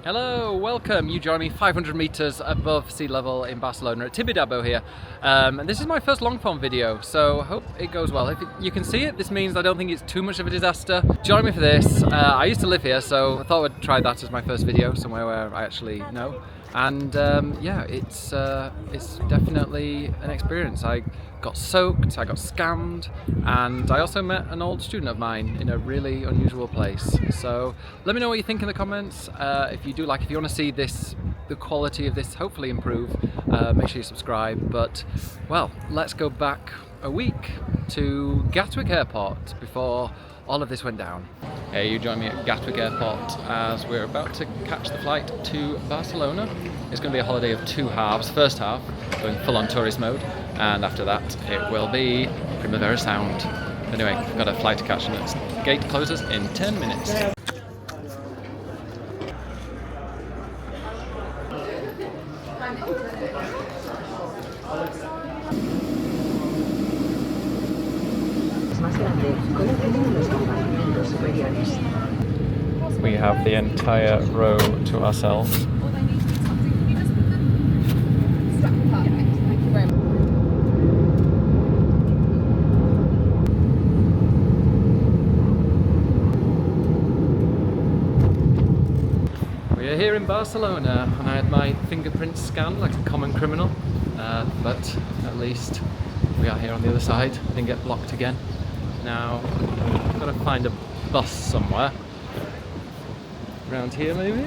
Hello, welcome. You join me 500 meters above sea level in Barcelona at Tibidabo here. And this is my first long form video, so I hope it goes well. If you can see it, this means I don't think it's too much of a disaster. Join me for this. I used to live here, so I thought I'd try that as my first video, somewhere where I actually know. And yeah, it's definitely an experience. I got soaked, I got scammed, and I also met an old student of mine in a really unusual place. So let me know what you think in the comments. If you want to see the quality of this hopefully improve, make sure you subscribe. But well, let's go back a week to Gatwick Airport before all of this went down. Hey, you join me at Gatwick Airport as we're about to catch the flight to Barcelona. It's going to be a holiday of two halves. First half, going full on tourist mode, and after that it will be Primavera Sound. Anyway, we've got a flight to catch and its gate closes in 10 minutes. We have the entire row to ourselves. We are here in Barcelona, and I had my fingerprints scanned like a common criminal, but at least we are here on the other side. I didn't get blocked again. Now, I've got to find a bus somewhere. Around here, maybe?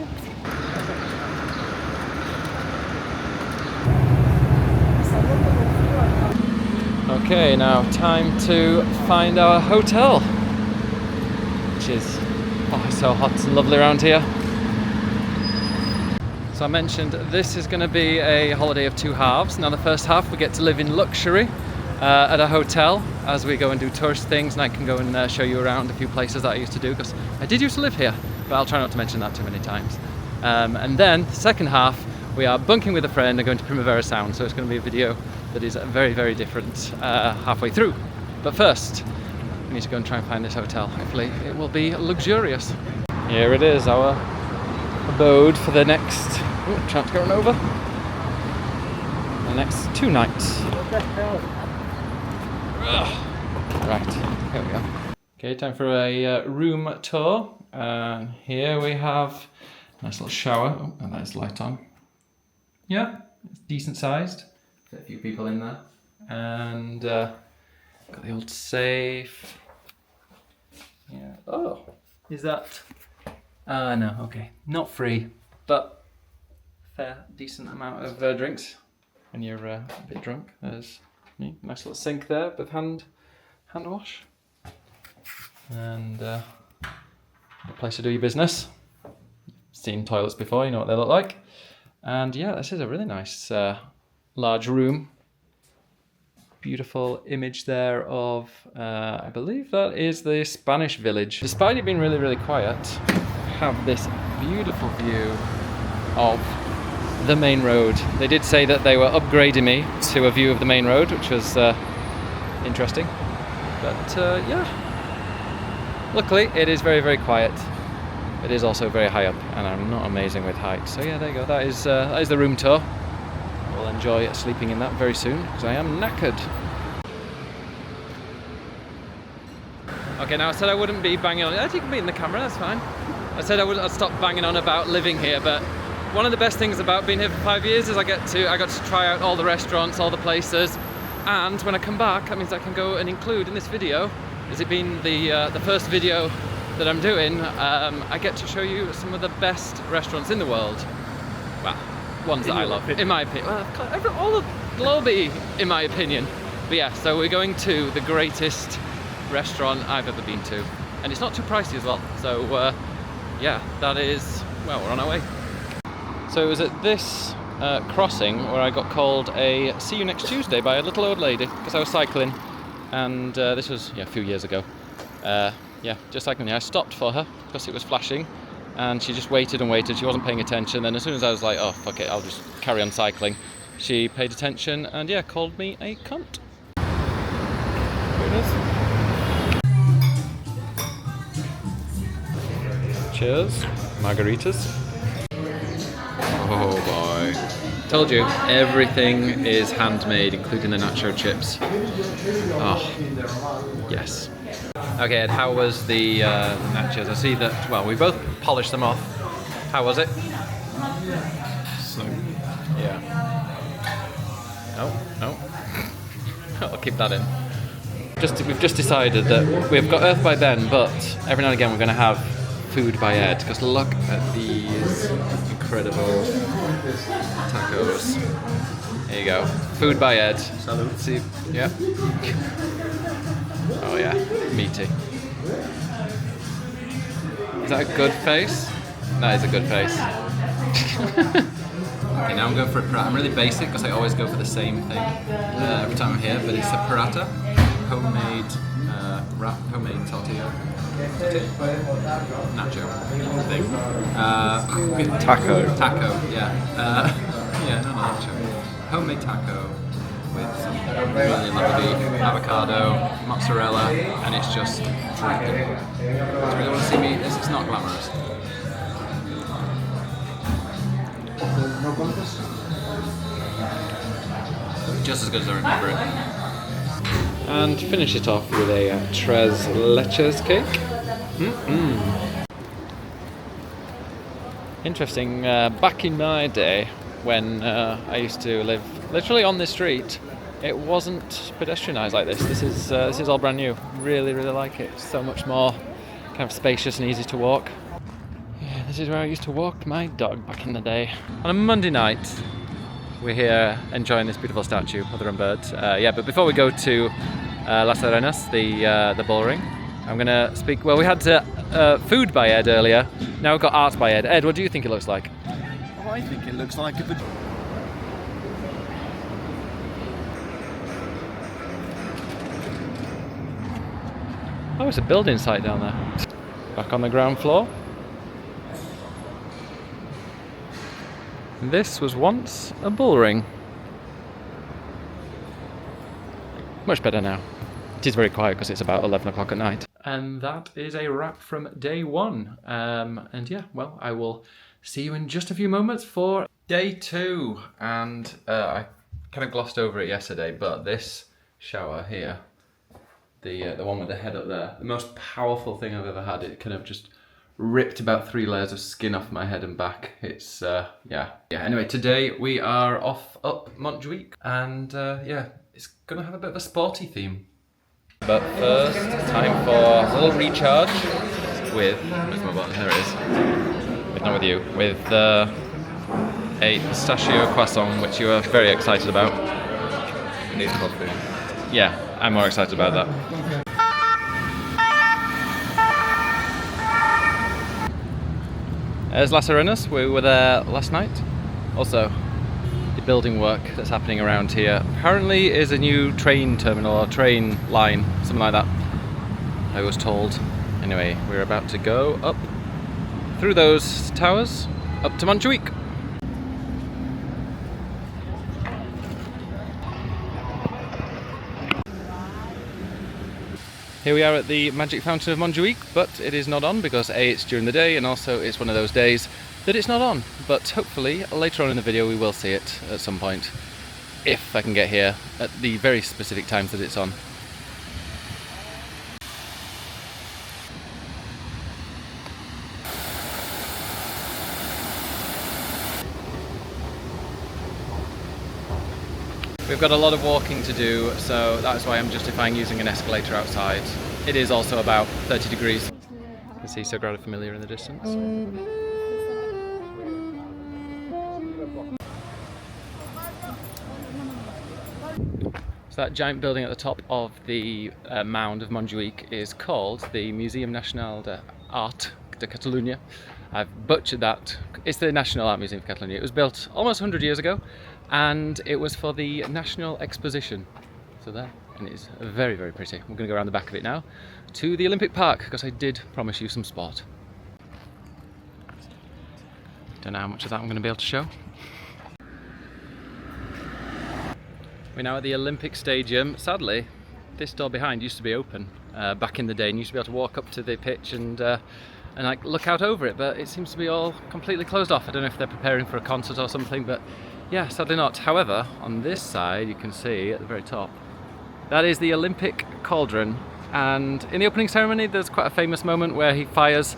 Okay, now time to find our hotel, which is so hot and lovely around here. So I mentioned this is going to be a holiday of two halves. Now the first half we get to live in luxury at a hotel as we go and do tourist things, and I can go and show you around a few places that I used to do, because I did used to live here, but I'll try not to mention that too many times. And then the second half we are bunking with a friend and going to Primavera Sound, so it's going to be a video that is very, very different halfway through. But first we need to go and try and find this hotel. Hopefully it will be luxurious. Here it is, our abode for the next chance going over the next 2 nights. What the hell? Right, here we go. Okay, time for a room tour. Here we have a nice little shower. Oh, a nice light on. Yeah, it's decent sized. Fit a few people in there. And got the old safe. Yeah. Oh, is that? No, okay. Not free, but fair, decent amount of drinks when you're a bit drunk. There's nice little sink there with hand wash, and a place to do your business. Seen toilets before, you know what they look like. And yeah, this is a really nice large room. Beautiful image there of I believe that is the Spanish village. Despite it being really, really quiet, I have this beautiful view of the main road. They did say that they were upgrading me to a view of the main road, which was interesting. But yeah, luckily it is very, very quiet. It is also very high up, and I'm not amazing with heights. So yeah, there you go. That is the room tour. We'll enjoy sleeping in that very soon, because I am knackered. Okay, now I said I wouldn't be banging on. You can be in the camera, that's fine. I said I'd stop banging on about living here, but one of the best things about being here for 5 years is I got to try out all the restaurants, all the places, and when I come back, that means I can go and include in this video, as it being the first video that I'm doing, I get to show you some of the best restaurants in the world. Well, ones that I love, in my opinion. Well, all of globally, in my opinion. But yeah, so we're going to the greatest restaurant I've ever been to, and it's not too pricey as well. So yeah, that is, well, we're on our way. So it was at this crossing where I got called a "see you next Tuesday" by a little old lady, because I was cycling, and this was a few years ago. Yeah, just cycling. I stopped for her because it was flashing, and she just waited and waited. She wasn't paying attention. Then as soon as I was like, oh fuck it, I'll just carry on cycling, she paid attention and yeah, called me a cunt. Here it is. Cheers. Margaritas. Oh boy. Told you, everything is handmade, including the nacho chips. Oh, yes. Okay, Ed, how was the nachos? I see that, well, we both polished them off. How was it? So, Yeah. No. I'll keep that in. We've just decided that we've got Earth by Ben, but every now and again we're going to have food by Ed, because look at these incredible tacos. There you go. Food by Ed. Salud. See, yeah. Oh yeah, meaty. Is that a good face? That is a good face. Okay, now I'm going for a paratha. I'm really basic because I always go for the same thing every time I'm here, but it's a paratha, homemade homemade tortilla. Nacho thing. Taco, yeah. Yeah, no, nacho. Homemade taco with some really lovely beef, avocado, mozzarella, and it's just dripping. Do you really want to see me eat this? It's not glamorous. Just as good as I remember it. And finish it off with a tres leches cake. Interesting, back in my day when I used to live literally on this street, it wasn't pedestrianised like this. This is all brand new. Really like it. So much more kind of spacious and easy to walk. Yeah, this is where I used to walk my dog back in the day. On a Monday night, we're here enjoying this beautiful statue, Mother and Birds. Yeah, but before we go to Las Arenas, the bullring, I'm gonna speak. Well, we had food by Ed earlier. Now we've got art by Ed. Ed, what do you think it looks like? oh, I think it looks like a Oh, it's a building site down there. Back on the ground floor. This was once a bullring. Much better now. It is very quiet because it's about 11 o'clock at night. And that is a wrap from day one. And yeah, well, I will see you in just a few moments for day two. And I kind of glossed over it yesterday, but this shower here, the one with the head up there, the most powerful thing I've ever had. It kind of just ripped about 3 layers of skin off my head and back. It's yeah. Anyway, today we are off up Montjuïc, and yeah, it's gonna have a bit of a sporty theme. But first, time for a little recharge with, where's my button? Here it is. Not with you. With a pistachio croissant, which you are very excited about. I need coffee. Yeah, I'm more excited about that. There's Las Arenas. We were there last night. Also, the building work that's happening around here apparently is a new train terminal or train line, something like that, I was told. Anyway, we're about to go up through those towers up to Montjuïc. Here we are at the Magic Fountain of Montjuïc, but it is not on because A, it's during the day, and also it's one of those days that it's not on. But hopefully later on in the video we will see it at some point, if I can get here at the very specific times that it's on. We've got a lot of walking to do, so that's why I'm justifying using an escalator outside. It is also about 30 degrees. You can see Sagrada Família in the distance. So that giant building at the top of the mound of Montjuïc is called the Museum Nacional d'Art de Catalunya. I've butchered that. It's the National Art Museum of Catalonia. It was built almost 100 years ago, and it was for the National Exposition. So there, and it's very, very pretty. We're going to go around the back of it now to the Olympic Park, because I did promise you some sport. Don't know how much of that I'm going to be able to show. We're now at the Olympic Stadium. Sadly, this door behind used to be open back in the day, and you used to be able to walk up to the pitch and and like look out over it, but it seems to be all completely closed off. I don't know if they're preparing for a concert or something, but yeah, sadly not. However, on this side you can see at the very top, that is the Olympic cauldron, and in the opening ceremony there's quite a famous moment where he fires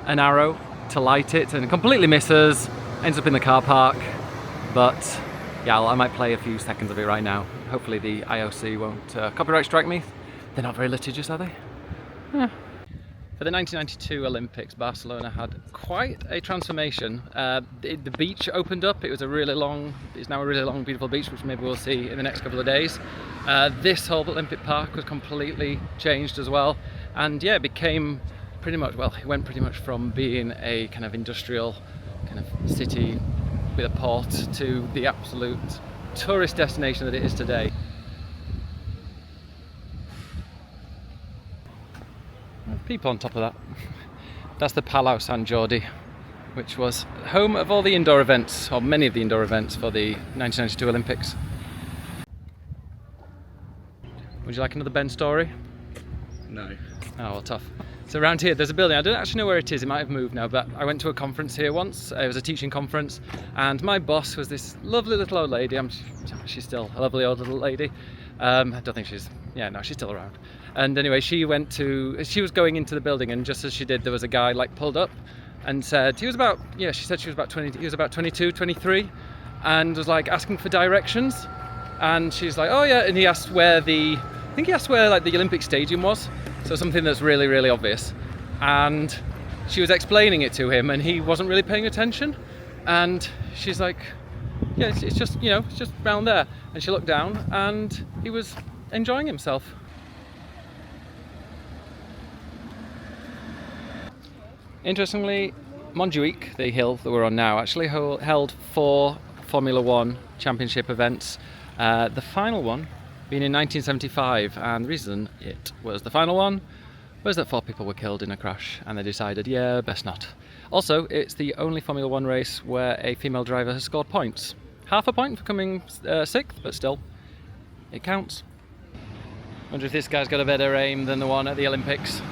an arrow to light it and completely misses, ends up in the car park. But yeah, I might play a few seconds of it right now. Hopefully the IOC won't copyright strike me. They're not very litigious, are they? Yeah. For the 1992 Olympics, Barcelona had quite a transformation. The beach opened up. It's now a really long, beautiful beach, which maybe we'll see in the next couple of days. This whole Olympic Park was completely changed as well. And yeah, it became pretty much, well, it went pretty much from being a kind of industrial kind of city with a port to the absolute tourist destination that it is today. People on top of that. That's the Palau Sant Jordi, which was home of all the indoor events, or many of the indoor events for the 1992 Olympics. Would you like another Ben story? No. Oh, well, tough. So around here there's a building, I don't actually know where it is, it might have moved now, but I went to a conference here once. It was a teaching conference, and my boss was this lovely little old lady. She's still a lovely old little lady. I don't think she's still around. And anyway, she was going into the building, and just as she did, there was a guy like pulled up and said, she said she was about 20, he was about 22, 23, and was like asking for directions. And she's like, oh yeah, and he asked where like the Olympic Stadium was. So something that's really, really obvious. And she was explaining it to him, and he wasn't really paying attention. And she's like, yeah, it's just round there. And she looked down, and he was enjoying himself. Interestingly, Montjuïc, the hill that we're on now, actually held 4 Formula One championship events. The final one being in 1975, and the reason it was the final one was that 4 people were killed in a crash, and they decided, yeah, best not. Also, it's the only Formula One race where a female driver has scored points. Half a point for coming 6th, but still, it counts. Wonder if this guy's got a better aim than the one at the Olympics.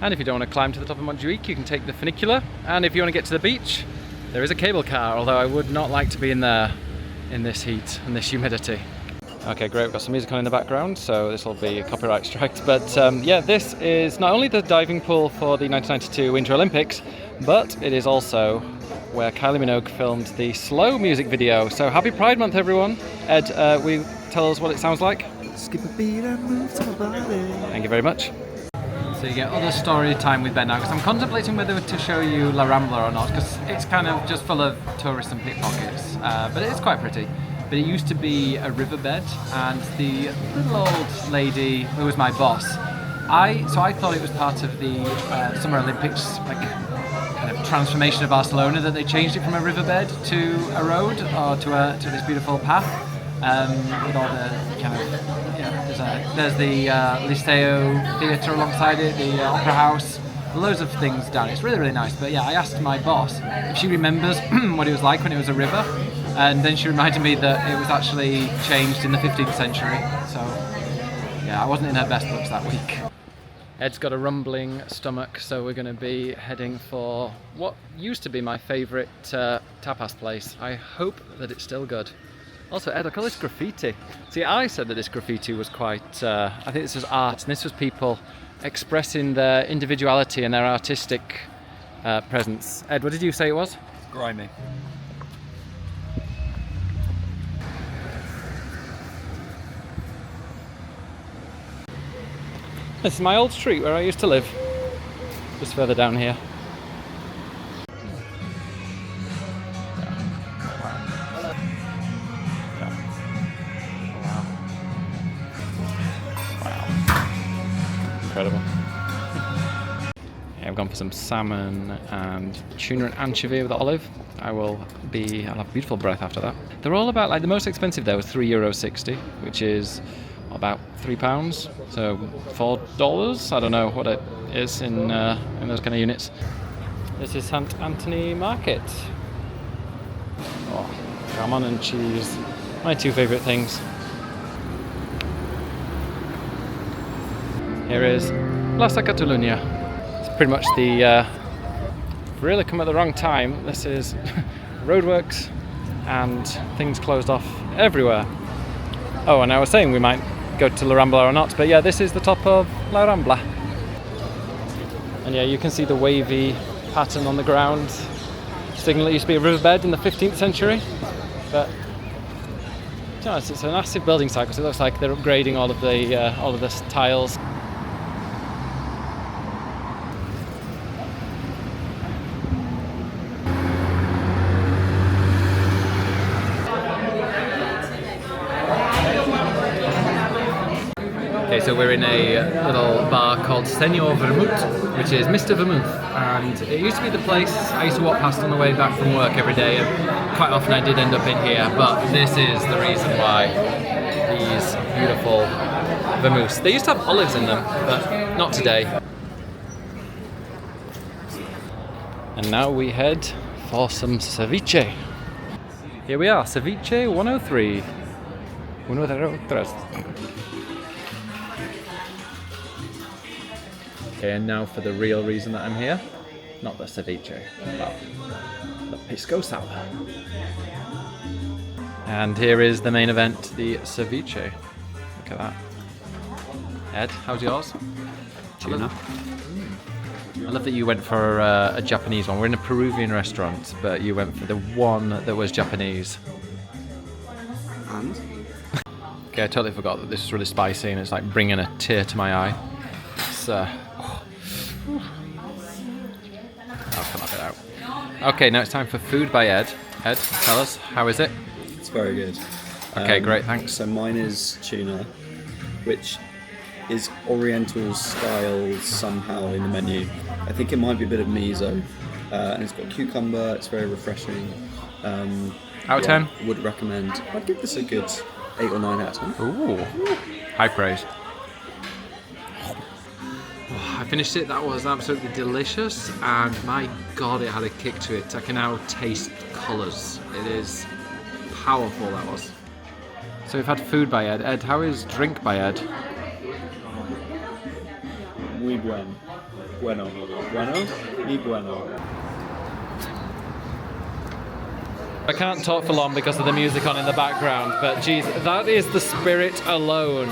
And if you don't want to climb to the top of Montjuïc, you can take the funicular, and if you want to get to the beach, there is a cable car, although I would not like to be in there in this heat and this humidity. Okay, great, we've got some music on in the background, so this will be copyright striked. But yeah, this is not only the diving pool for the 1992 Winter Olympics, but it is also where Kylie Minogue filmed the Slow music video. So happy Pride Month, everyone. Ed, will you tell us what it sounds like? Skip a beat and move to my body. Thank you very much. So you get other story time with Ben now, because I'm contemplating whether to show you La Rambla or not, because it's kind of just full of tourists and pickpockets, but it is quite pretty. But it used to be a riverbed, and the little old lady who was my boss, I thought it was part of the Summer Olympics, like kind of transformation of Barcelona, that they changed it from a riverbed to a road, or to this beautiful path, with all the kind of, there's the Liceo Theatre alongside it, the Opera House, loads of things down it. It's really, really nice. But yeah, I asked my boss if she remembers what it was like when it was a river, and then she reminded me that it was actually changed in the 15th century. So yeah, I wasn't in her best looks that week. Ed's got a rumbling stomach, so we're going to be heading for what used to be my favourite tapas place. I hope that it's still good. Also, Ed, look at this graffiti. See, I said that this graffiti was quite, I think this was art, and this was people expressing their individuality and their artistic presence. Ed, what did you say it was? Grimy. This is my old street where I used to live, just further down here. Incredible. Yeah, I've gone for some salmon and tuna and anchovy with olive. I'll have a beautiful breath after that. They're all about, like, the most expensive there was €3.60, which is about £3, so $4. I don't know what it is in those kind of units. This is St. Anthony Market. Oh, salmon and cheese, my 2 favourite things. Here is Plaça Catalunya. It's pretty much the really come at the wrong time. This is roadworks and things closed off everywhere. Oh, and I was saying we might go to La Rambla or not, but yeah, this is the top of La Rambla. And yeah, you can see the wavy pattern on the ground. Signal it used to be a riverbed in the 15th century, but to be honest, it's a massive building site because it looks like they're upgrading all of the tiles. Okay, so we're in a little bar called Senor Vermouth, which is Mr. Vermouth, and it used to be the place I used to walk past on the way back from work every day, and quite often I did end up in here, but this is the reason why. These beautiful vermouths. They used to have olives in them, but not today. And now we head for some ceviche. Here we are, Ceviche 103. 103. Okay, and now for the real reason that I'm here. Not the ceviche, but the pisco sour. And here is the main event, the ceviche. Look at that. Ed, how's yours? Tuna. I love that you went for a Japanese one. We're in a Peruvian restaurant, but you went for the one that was Japanese. And? Okay, I totally forgot that this is really spicy and it's like bringing a tear to my eye. It's, I'll come up it out. Okay, now it's time for food by Ed. Ed, tell us, how is it? It's very good. Okay, great, thanks. So mine is tuna, which is Oriental style somehow in the menu. I think it might be a bit of miso, and it's got cucumber. It's very refreshing. Out of 10? Would recommend. I'd give this a good 8 or 9 out of 10. Ooh, high praise. Oh, I finished it. That was absolutely delicious, and my God, it had a kick to it. I can now taste colours. It is powerful. That was. So we've had food by Ed. Ed, how is drink by Ed? Muy bueno. Bueno. Bueno? Muy bueno. I can't talk for long because of the music on in the background, but geez, that is the spirit alone.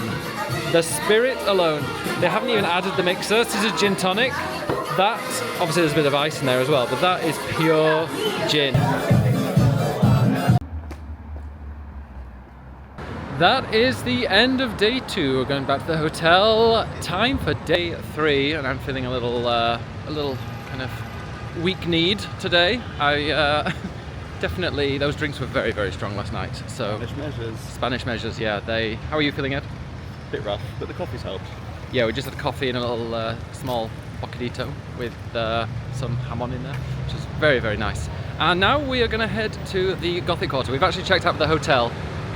The spirit alone. They haven't even added the mixer. This is a gin tonic. That, obviously there's a bit of ice in there as well, but that is pure gin. That is the end of day 2. We're going back to the hotel. Time for day 3, and I'm feeling a little kind of weak-kneed today. Definitely, those drinks were very, very strong last night. So Spanish measures, yeah. How are you feeling, Ed? A bit rough, but the coffee's helped. Yeah, we just had coffee and a little small bocadito with some jamon in there, which is very, very nice. And now we are going to head to the Gothic Quarter. We've actually checked out the hotel.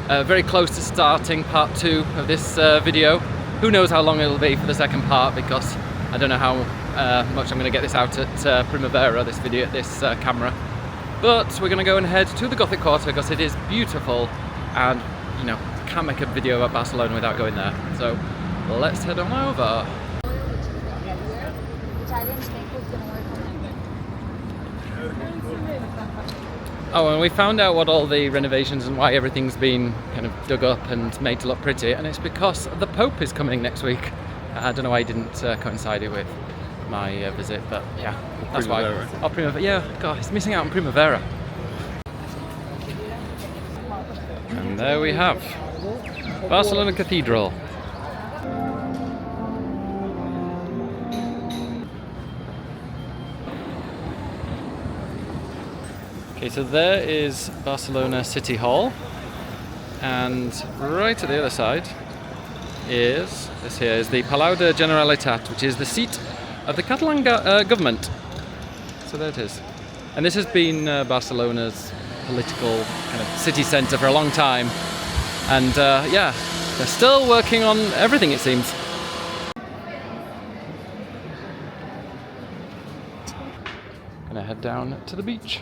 Very close to starting part 2 of this video. Who knows how long it'll be for the second part, because I don't know how much I'm going to get this out at Primavera, this camera. But we're going to go and head to the Gothic Quarter because it is beautiful, and you know, can't make a video about Barcelona without going there. So let's head on over. Oh, and we found out what all the renovations and why everything's been kind of dug up and made to look pretty, and it's because the Pope is coming next week. I don't know why he didn't coincide it with my visit, but yeah, that's why. Oh, Primavera. Yeah, God, he's missing out on Primavera. And there we have Barcelona Cathedral. Okay, so there is Barcelona City Hall, and right at the other side is the Palau de Generalitat, which is the seat of the Catalan government. So there it is. And this has been Barcelona's political kind of city centre for a long time. And yeah, they're still working on everything, it seems. Gonna head down to the beach.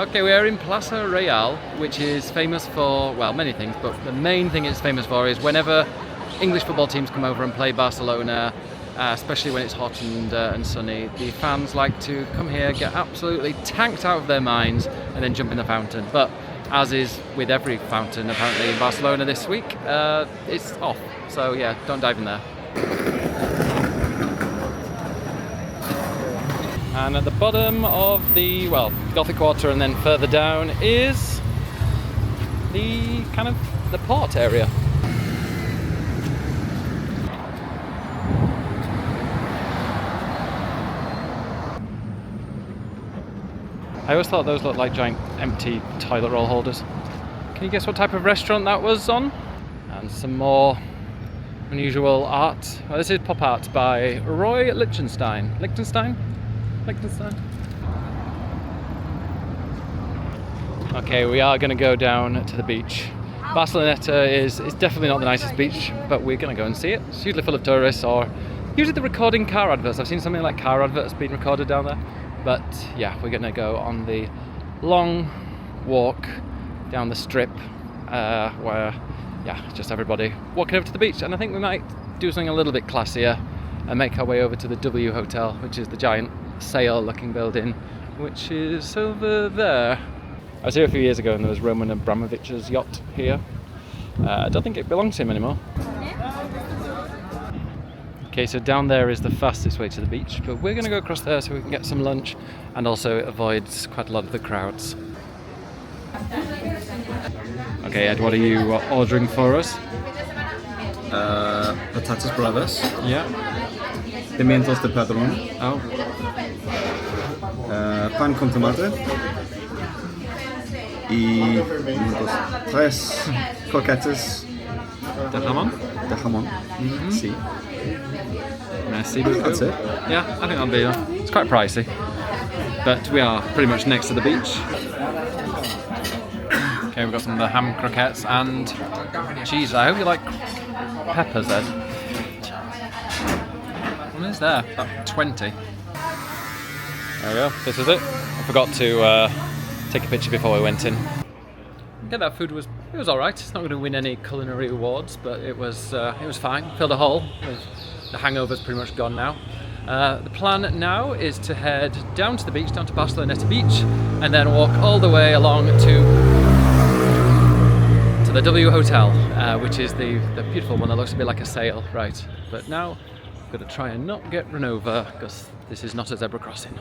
Okay, we are in Plaça Real, which is famous for, well, many things, but the main thing it's famous for is whenever English football teams come over and play Barcelona, especially when it's hot and sunny, the fans like to come here, get absolutely tanked out of their minds, and then jump in the fountain. But as is with every fountain apparently in Barcelona this week, it's off. So yeah, don't dive in there. And at the bottom of the, well, Gothic Quarter and then further down is the kind of the port area. I always thought those looked like giant empty toilet roll holders. Can you guess what type of restaurant that was on? And some more unusual art. Well, this is pop art by Roy Lichtenstein. Lichtenstein? Okay, we are going to go down to the beach. Barceloneta is definitely not the nicest beach, but we're going to go and see it. It's usually full of tourists, or usually they're recording car adverts. I've seen something like car adverts being recorded down there. But yeah, we're going to go on the long walk down the strip where, yeah, just everybody walking over to the beach. And I think we might do something a little bit classier and make our way over to the W Hotel, which is the giant sail looking building, which is over there. I was here a few years ago and there was Roman Abramovich's yacht here. I don't think it belongs to him anymore. Okay, so down there is the fastest way to the beach, but we're going to go across there so we can get some lunch, and also it avoids quite a lot of the crowds. Okay, Ed, what are you ordering for us? Patatas bravas. Yeah. Pimientos de padrón. Oh. Pan con tomate. Y tres croquetas De jamón? de jamón. Mm-hmm. Sí. Merci I think beaucoup. that's it. Yeah, I think that'll be enough. It's quite pricey, but we are pretty much next to the beach. Okay, we've got some of the ham croquettes and cheese. I hope you like peppers, Ed. What is there? About 20. There we go. This is it. I forgot to take a picture before we went in. Yeah, that food was all right. It's not going to win any culinary awards, but it was fine. Filled a hole. The hangover's pretty much gone now. The plan now is to head down to the beach, down to Barceloneta Beach, and then walk all the way along to the W Hotel, which is the beautiful one that looks a bit like a sail, right? But now I'm going to try and not get run over because this is not a zebra crossing.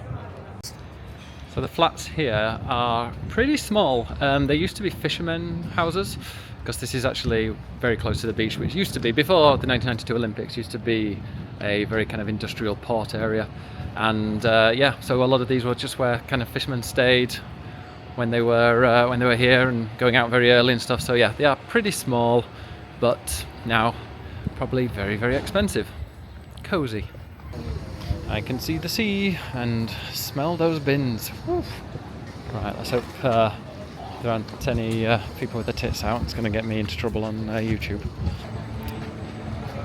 So the flats here are pretty small. They used to be fishermen houses, because this is actually very close to the beach, which used to be, before the 1992 Olympics, used to be a very kind of industrial port area. And yeah, so a lot of these were just where kind of fishermen stayed when they were here and going out very early and stuff. So yeah, they are pretty small, but now probably very, very expensive. Cozy. I can see the sea and smell those bins. Woo. Right, let's hope there aren't any people with their tits out. It's going to get me into trouble on YouTube.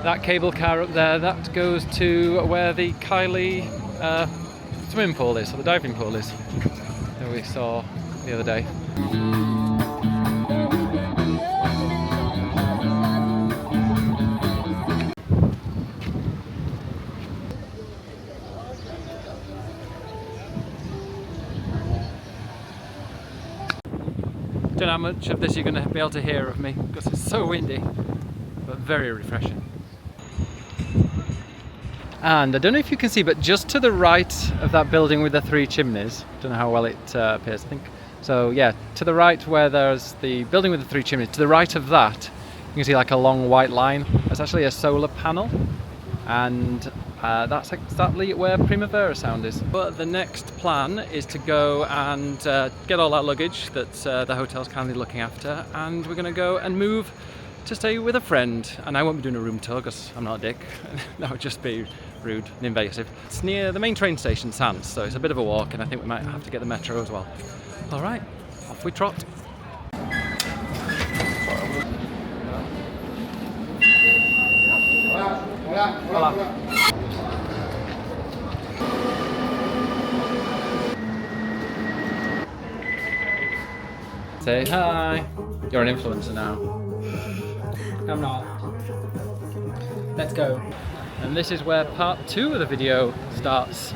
That cable car up there, that goes to where the Kylie swimming pool is, or the diving pool is, that we saw the other day. Don't know how much of this you're going to be able to hear of me because it's so windy, but very refreshing. And I don't know if you can see, but just to the right of that building with the three chimneys, don't know how well it appears, I think. So yeah, to the right where there's the building with the three chimneys, to the right of that, you can see like a long white line. That's actually a solar panel, and that's exactly where Primavera Sound is. But the next plan is to go and get all our luggage that the hotel's kindly looking after, and we're going to go and move to stay with a friend. And I won't be doing a room tour because I'm not a dick. That would just be rude and invasive. It's near the main train station, Sands, so it's a bit of a walk, and I think we might have to get the metro as well. All right, off we trot. Hola. Say hi. You're an influencer now. I'm not. Let's go. And this is where part 2 of the video starts.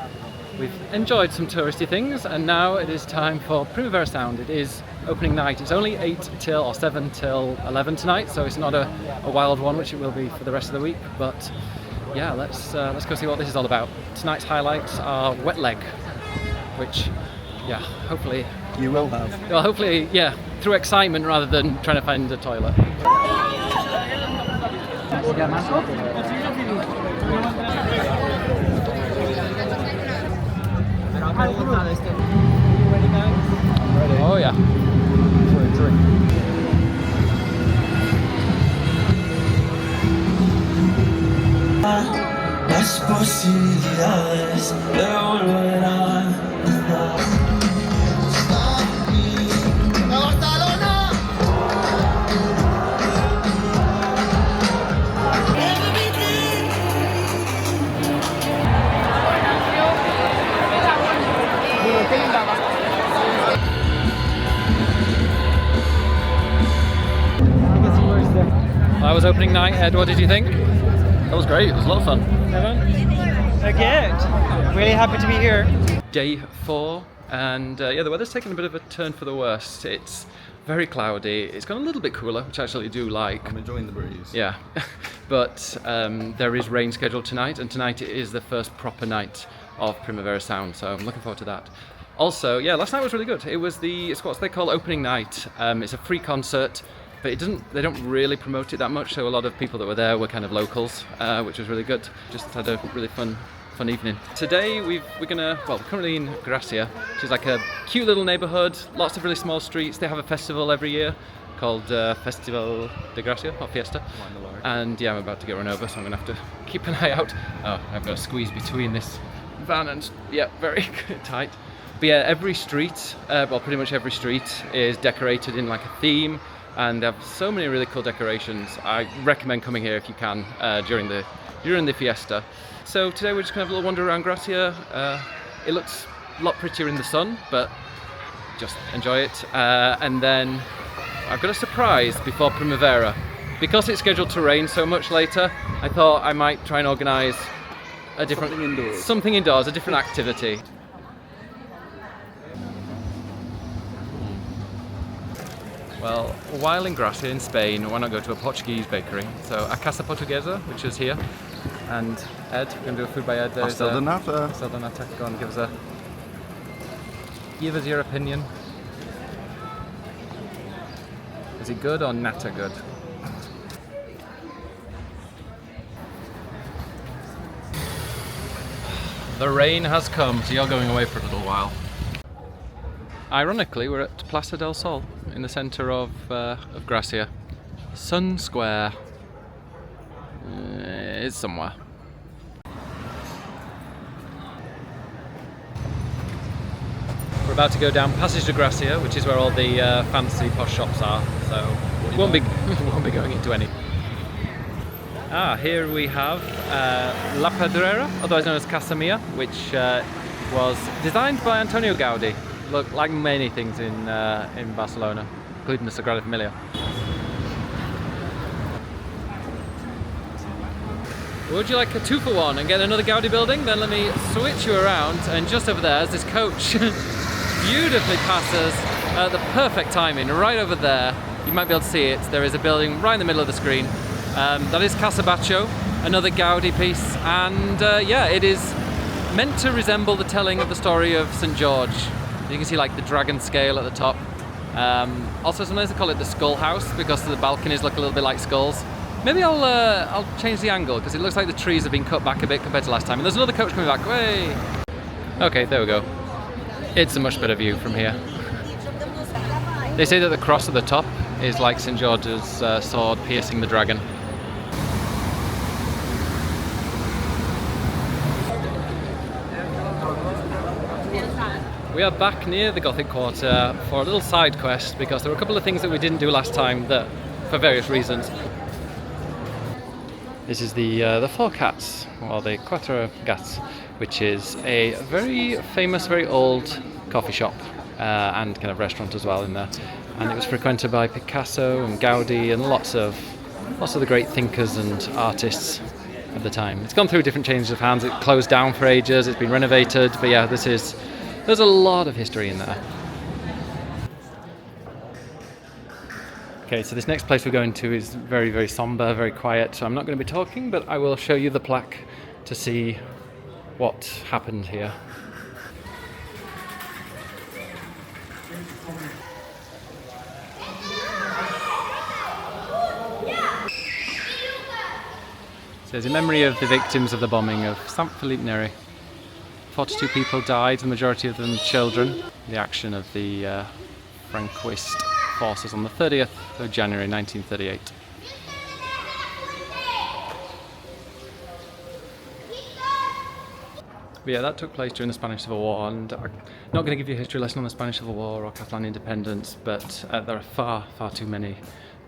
We've enjoyed some touristy things, and now it is time for Primavera Sound. It is opening night. It's only 8 till or 7 till 11 tonight, so it's not a wild one, which it will be for the rest of the week. But yeah, let's go see what this is all about. Tonight's highlights are wet leg, which, yeah, hopefully You will have. well, hopefully, yeah, through excitement rather than trying to find a toilet. Oh yeah. For a drink. Las posibilidades de volver a Barcelona. That was opening night. Ed, what did you think? That was great. It was a lot of fun. Again, really happy to be here. Day 4, and yeah, the weather's taken a bit of a turn for the worst. It's very cloudy. It's gone a little bit cooler, which I actually do like. I'm enjoying the breeze. Yeah, but there is rain scheduled tonight, and tonight is the first proper night of Primavera Sound, so I'm looking forward to that. Also, yeah, last night was really good. It's what they call opening night. It's a free concert, but they don't really promote it that much, so a lot of people that were there were kind of locals, which was really good. Just had a really fun evening. Today we're currently in Gràcia, which is like a cute little neighbourhood, lots of really small streets. They have a festival every year called Festival de Gràcia, or Fiesta. And yeah, I'm about to get run over, so I'm going to have to keep an eye out. Oh, I've got to squeeze between this van and, yeah, very tight. But yeah, every street, pretty much every street is decorated in like a theme, and they have so many really cool decorations. I recommend coming here if you can during the fiesta. So today we're just going to have a little wander around Gràcia. It looks a lot prettier in the sun, but just enjoy it. And then I've got a surprise before Primavera. Because it's scheduled to rain so much later, I thought I might try and organise something indoors, a different activity. Well, while in Gràcia in Spain, why not go to a Portuguese bakery? So a Casa Portuguesa, which is here. And Ed, we're going to do a food by Ed. Pastel de nata. Pastel de nata. Go on, give us your opinion. Is it good or nata good? The rain has come, so you're going away for a little while. Ironically, we're at Plaza del Sol, in the centre of Gràcia. Sun Square is somewhere. We're about to go down Passeig de Gràcia, which is where all the fancy posh shops are, so we won't be going into any. Here we have La Pedrera, otherwise known as Casa Mia, which was designed by Antonio Gaudi. Look, like many things in Barcelona, including the Sagrada Família. Would you like a 2-for-1 and get another Gaudi building? Then let me switch you around, and just over there is this coach. Beautifully passes at the perfect timing, right over there. You might be able to see it. There is a building right in the middle of the screen. That is Casa Batlló, another Gaudi piece, and yeah, it is meant to resemble the telling of the story of St. George. You can see like the dragon scale at the top. Also, sometimes they call it the skull house because the balconies look a little bit like skulls. Maybe I'll change the angle because it looks like the trees have been cut back a bit compared to last time. And there's another coach coming back. Way. Okay, there we go. It's a much better view from here. They say that the cross at the top is like St. George's sword piercing the dragon. We are back near the Gothic Quarter for a little side quest because there were a couple of things that we didn't do last time that, for various reasons. This is the Four Cats, or the Quattro Gats, which is a very famous, very old coffee shop and kind of restaurant as well in there. and it was frequented by Picasso and Gaudi and lots of the great thinkers and artists of the time. It's gone through different changes of hands. It closed down for ages, it's been renovated, but yeah, there's a lot of history in there. Okay, so this next place we're going to is very, very somber, very quiet, so I'm not going to be talking, but I will show you the plaque to see what happened here. It says, in memory of the victims of the bombing of Saint Philippe Neri, 42 people died, the majority of them children. The action of the Franquist forces on the 30th of January 1938. But yeah, that took place during the Spanish Civil War, and I'm not going to give you a history lesson on the Spanish Civil War or Catalan independence, but there are far, far too many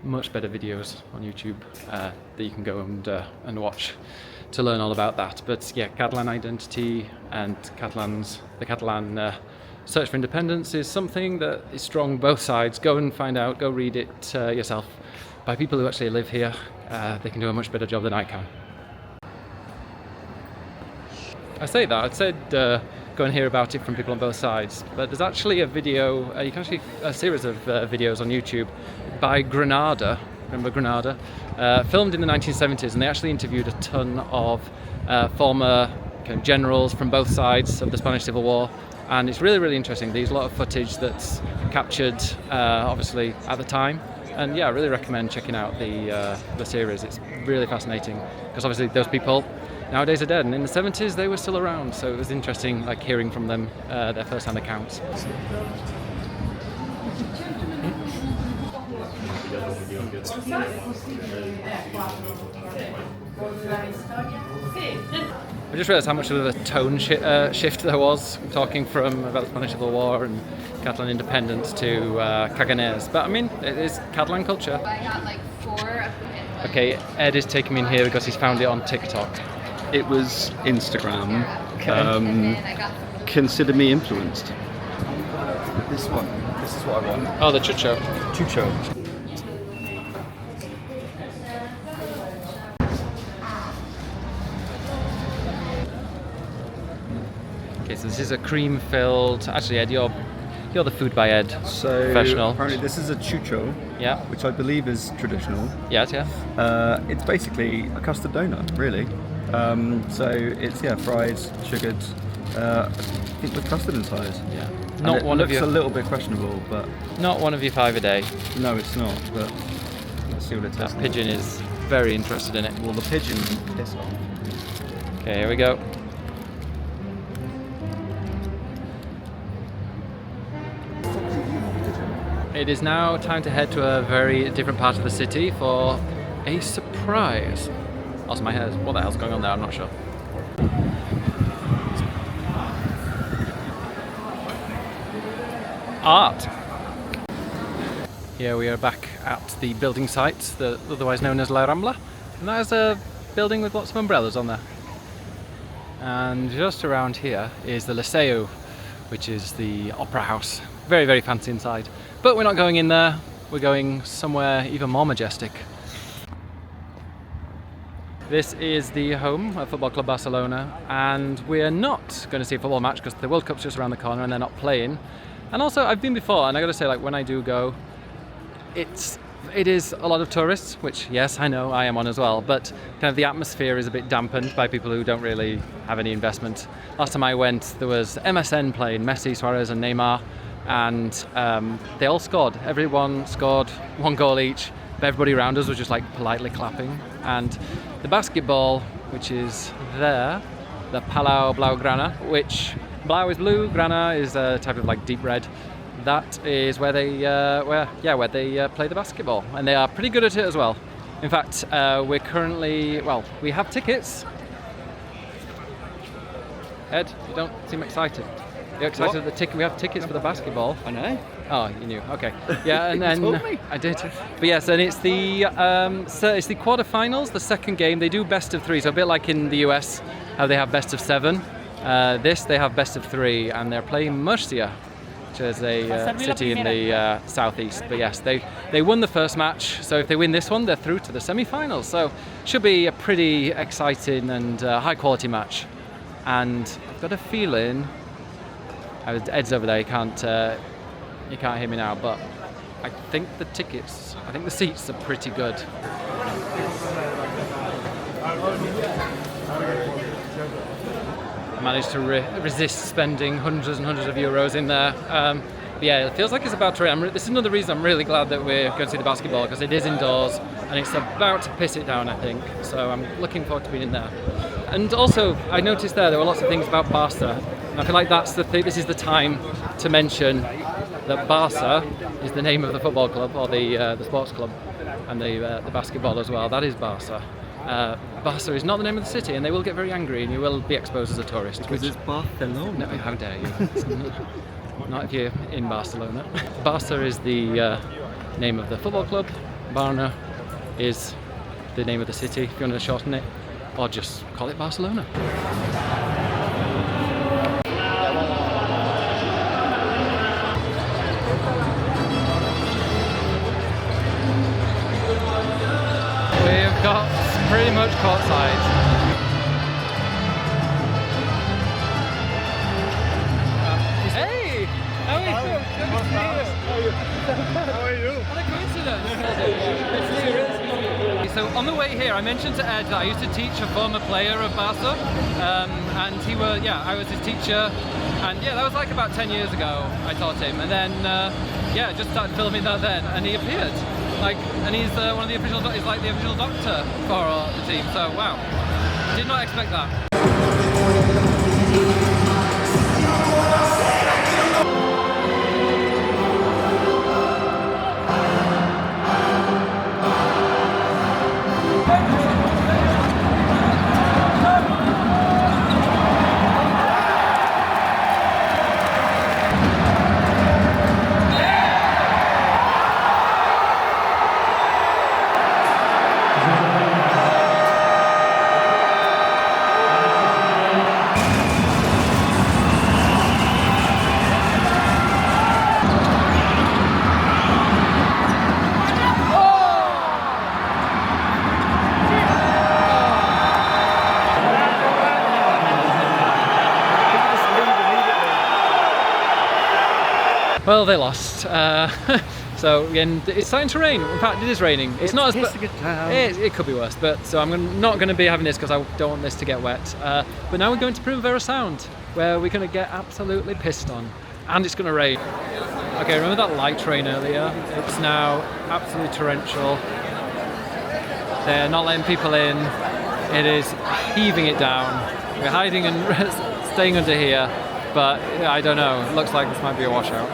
much better videos on YouTube that you can go and watch to learn all about that. But yeah, Catalan identity and the Catalan search for independence is something that is strong both sides. Go and find out, go read it yourself by people who actually live here. They can do a much better job than I can. I say that, I'd said go and hear about it from people on both sides, but there's actually a video, a series of videos on YouTube by Granada, remember Granada, filmed in the 1970s, and they actually interviewed a ton of former kind of generals from both sides of the Spanish Civil War, and it's really, really interesting. There's a lot of footage that's captured obviously at the time, and yeah, I really recommend checking out the series. It's really fascinating, because obviously those people nowadays are dead, and in the 70s they were still around, so it was interesting like hearing from them their first-hand accounts. I just realised how much of a tone shift there was, talking from about the Spanish Civil War and Catalan independence to Caganes, but I mean, it is Catalan culture. I got like 4. Okay, Ed is taking me in here because he's found it on TikTok. It was Instagram. Okay. Consider me influenced. This one. This is what I want. Oh, the chucho. Chucho. Okay, so this is a cream-filled. Actually, Ed, you're the Food by Ed professional. Apparently, this is a chucho. Yeah. Which I believe is traditional. Yes, yeah. It's basically a custard donut, really. So it's fried, sugared. I think with custard inside. Yeah. And Not it one of looks your. a little bit questionable, but Not one of your 5 a day. no, it's not. But let's see what it That tastes pigeon is very interested in it. Well, the pigeon can piss off. Okay, here we go. It is now time to head to a very different part of the city for a surprise. Also, my hair, what the hell's going on there? I'm not sure. Art. Here we are back at the building site, otherwise known as La Rambla, and that is a building with lots of umbrellas on there. And just around here is the Liceu, which is the opera house. Very, very fancy inside. But we're not going in there, we're going somewhere even more majestic. This is the home of Football Club Barcelona, and we're not going to see a football match because the World Cup's just around the corner and they're not playing. And also, I've been before, and I gotta say, like, when I do go, it is a lot of tourists, which, yes, I know, I am one as well, but kind of the atmosphere is a bit dampened by people who don't really have any investment. Last time I went, there was MSN playing, Messi, Suarez and Neymar, and they all scored. Everyone scored 1 goal each, but everybody around us was just like politely clapping. And the basketball, which is there, the Palau Blaugrana, which Blau is blue, Grana is a type of like deep red. That is where they play the basketball, and they are pretty good at it as well. In fact, we have tickets. Ed, you don't seem excited. You're excited at the ticket? We have tickets for the basketball. I know. Oh, you knew. Okay. Yeah, and then told me. I did. But yes, and it's the quarterfinals, the second game. They do best of 3, so a bit like in the US, how they have best of 7. They have best of 3, and they're playing Murcia. which is a city in the southeast. But yes, they won the first match, so if they win this one, they're through to the semi-finals. So should be a pretty exciting and high-quality match. And I've got a feeling, Ed's over there. You can't hear me now, but I think the seats are pretty good. I managed to resist spending hundreds and hundreds of euros in there. But yeah, it feels like it's about to rain. This is another reason I'm really glad that we're going to see the basketball, because it is indoors and it's about to piss it down, I think. So I'm looking forward to being in there. And also, I noticed there were lots of things about Barca. And I feel like this is the time to mention that Barca is the name of the football club, or the sports club, and the basketball as well. That is Barca. Barca is not the name of the city, and they will get very angry, and you will be exposed as a tourist. Because it's Barcelona. No, how dare you? Not if you're in Barcelona. Barca is the name of the football club. Barna is the name of the city, if you want to shorten it, or just call it Barcelona. We've got pretty much courtside. Hey! How are you? How are you? What a coincidence! So on the way here, I mentioned to Ed that I used to teach a former player of Barca, and I was his teacher, and yeah, that was like about 10 years ago. I taught him, and then just started filming that then, and he appeared. And he's one of the official. He's like the official doctor for the team. So wow, did not expect that. Well, they lost. So again, it's starting to rain. In fact, it is raining. It's not as bad. It could be worse. But so I'm not going to be having this because I don't want this to get wet. But now we're going to Primavera Sound, where we're going to get absolutely pissed on, and it's going to rain. Okay, remember that light rain earlier? It's now absolutely torrential. They're not letting people in. It is heaving it down. We're hiding and staying under here, but I don't know. It looks like this might be a washout.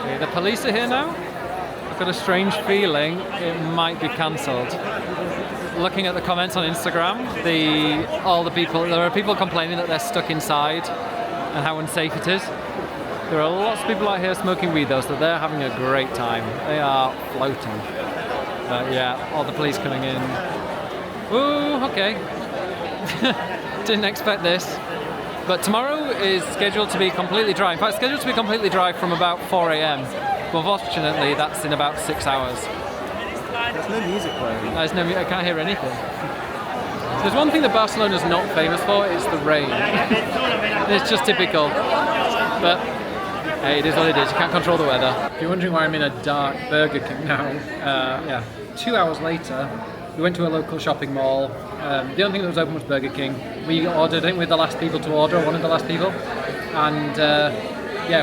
Okay, the police are here now. I've got a strange feeling it might be cancelled. Looking at the comments on Instagram, there are people complaining that they're stuck inside and how unsafe it is. There are lots of people out here smoking weed though, so they're having a great time. They are floating. Yeah, all the police coming in. Ooh, okay. Didn't expect this. But tomorrow is scheduled to be completely dry. In fact, scheduled to be completely dry from about 4 a.m. But unfortunately, that's in about 6 hours. There's no music playing. There's no music. I can't hear anything. There's one thing that Barcelona's not famous for, it's the rain. It's just typical. But hey, it is what it is. You can't control the weather. If you're wondering why I'm in a dark Burger King now, 2 hours later, we went to a local shopping mall. The only thing that was open was Burger King. We ordered, I think we're the last people to order, one of the last people. And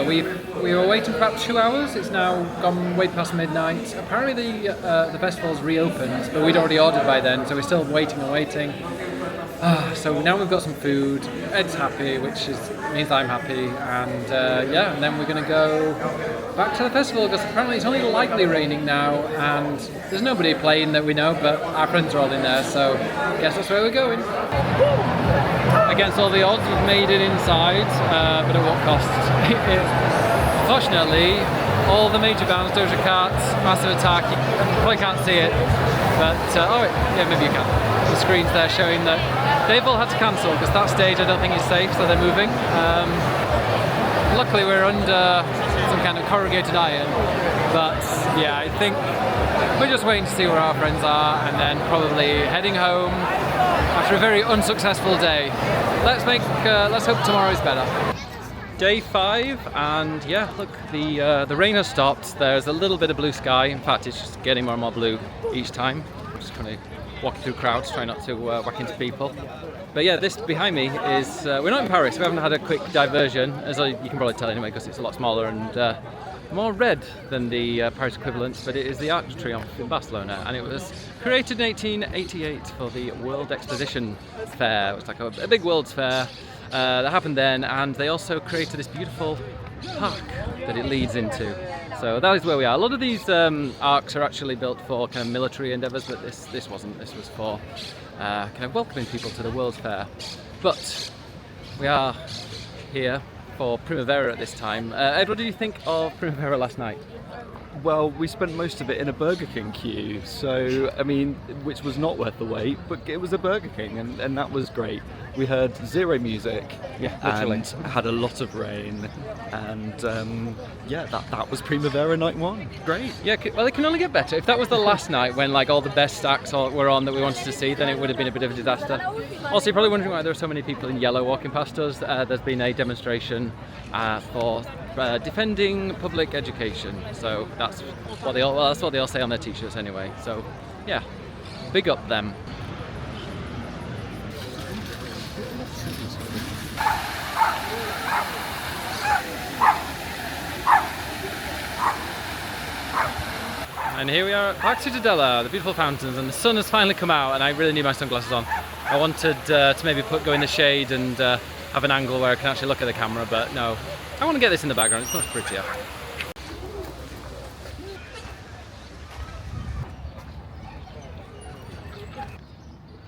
we were waiting for about 2 hours. It's now gone way past midnight. Apparently the festival's reopened, but we'd already ordered by then, so we're still waiting and waiting. So now we've got some food. Ed's happy, which means I'm happy, and and then we're going to go back to the festival because apparently it's only lightly raining now, and there's nobody playing that we know, but our friends are all in there, so I guess that's where we're going. Against all the odds, we've made it inside, but at what cost? Fortunately, all the major bands, Doja Cat, Massive Attack, you probably can't see it, but maybe you can. The screen's there showing that they've all had to cancel because that stage I don't think is safe, so they're moving. Luckily we're under some kind of corrugated iron, but yeah, I think we're just waiting to see where our friends are and then probably heading home after a very unsuccessful day. Let's hope tomorrow's better. Day 5, and yeah, look, the rain has stopped. There's a little bit of blue sky. In fact, it's just getting more and more blue each time. I'm just kind of walking through crowds, trying not to whack into people. But yeah, this behind me is, we're not in Paris. We haven't had a quick diversion, as you can probably tell anyway, because it's a lot smaller and more red than the Paris equivalent, but it is the Arc de Triomphe in Barcelona, and it was created in 1888 for the World Exposition Fair. It was like a big World's Fair that happened then, and they also created this beautiful park that it leads into. So that is where we are. A lot of these arcs are actually built for kind of military endeavours, but this wasn't. This was for kind of welcoming people to the World's Fair. But we are here for Primavera at this time. Ed, what did you think of Primavera last night? Well, we spent most of it in a Burger King queue, so, I mean, which was not worth the wait, but it was a Burger King, and that was great. We heard zero music, and had a lot of rain, and yeah, that was Primavera night 1. Great. Yeah, well, it can only get better. If that was the last night when like all the best acts were on that we wanted to see, then it would have been a bit of a disaster. Also, you're probably wondering why there are so many people in yellow walking past us. There's been a demonstration for defending public education, so that's what they all say on their t-shirts anyway. So yeah, big up them. And here we are at Parc Ciutadella, the beautiful fountains, and the sun has finally come out, and I really need my sunglasses on. I wanted to maybe go in the shade and have an angle where I can actually look at the camera, but no. I want to get this in the background, it's much prettier.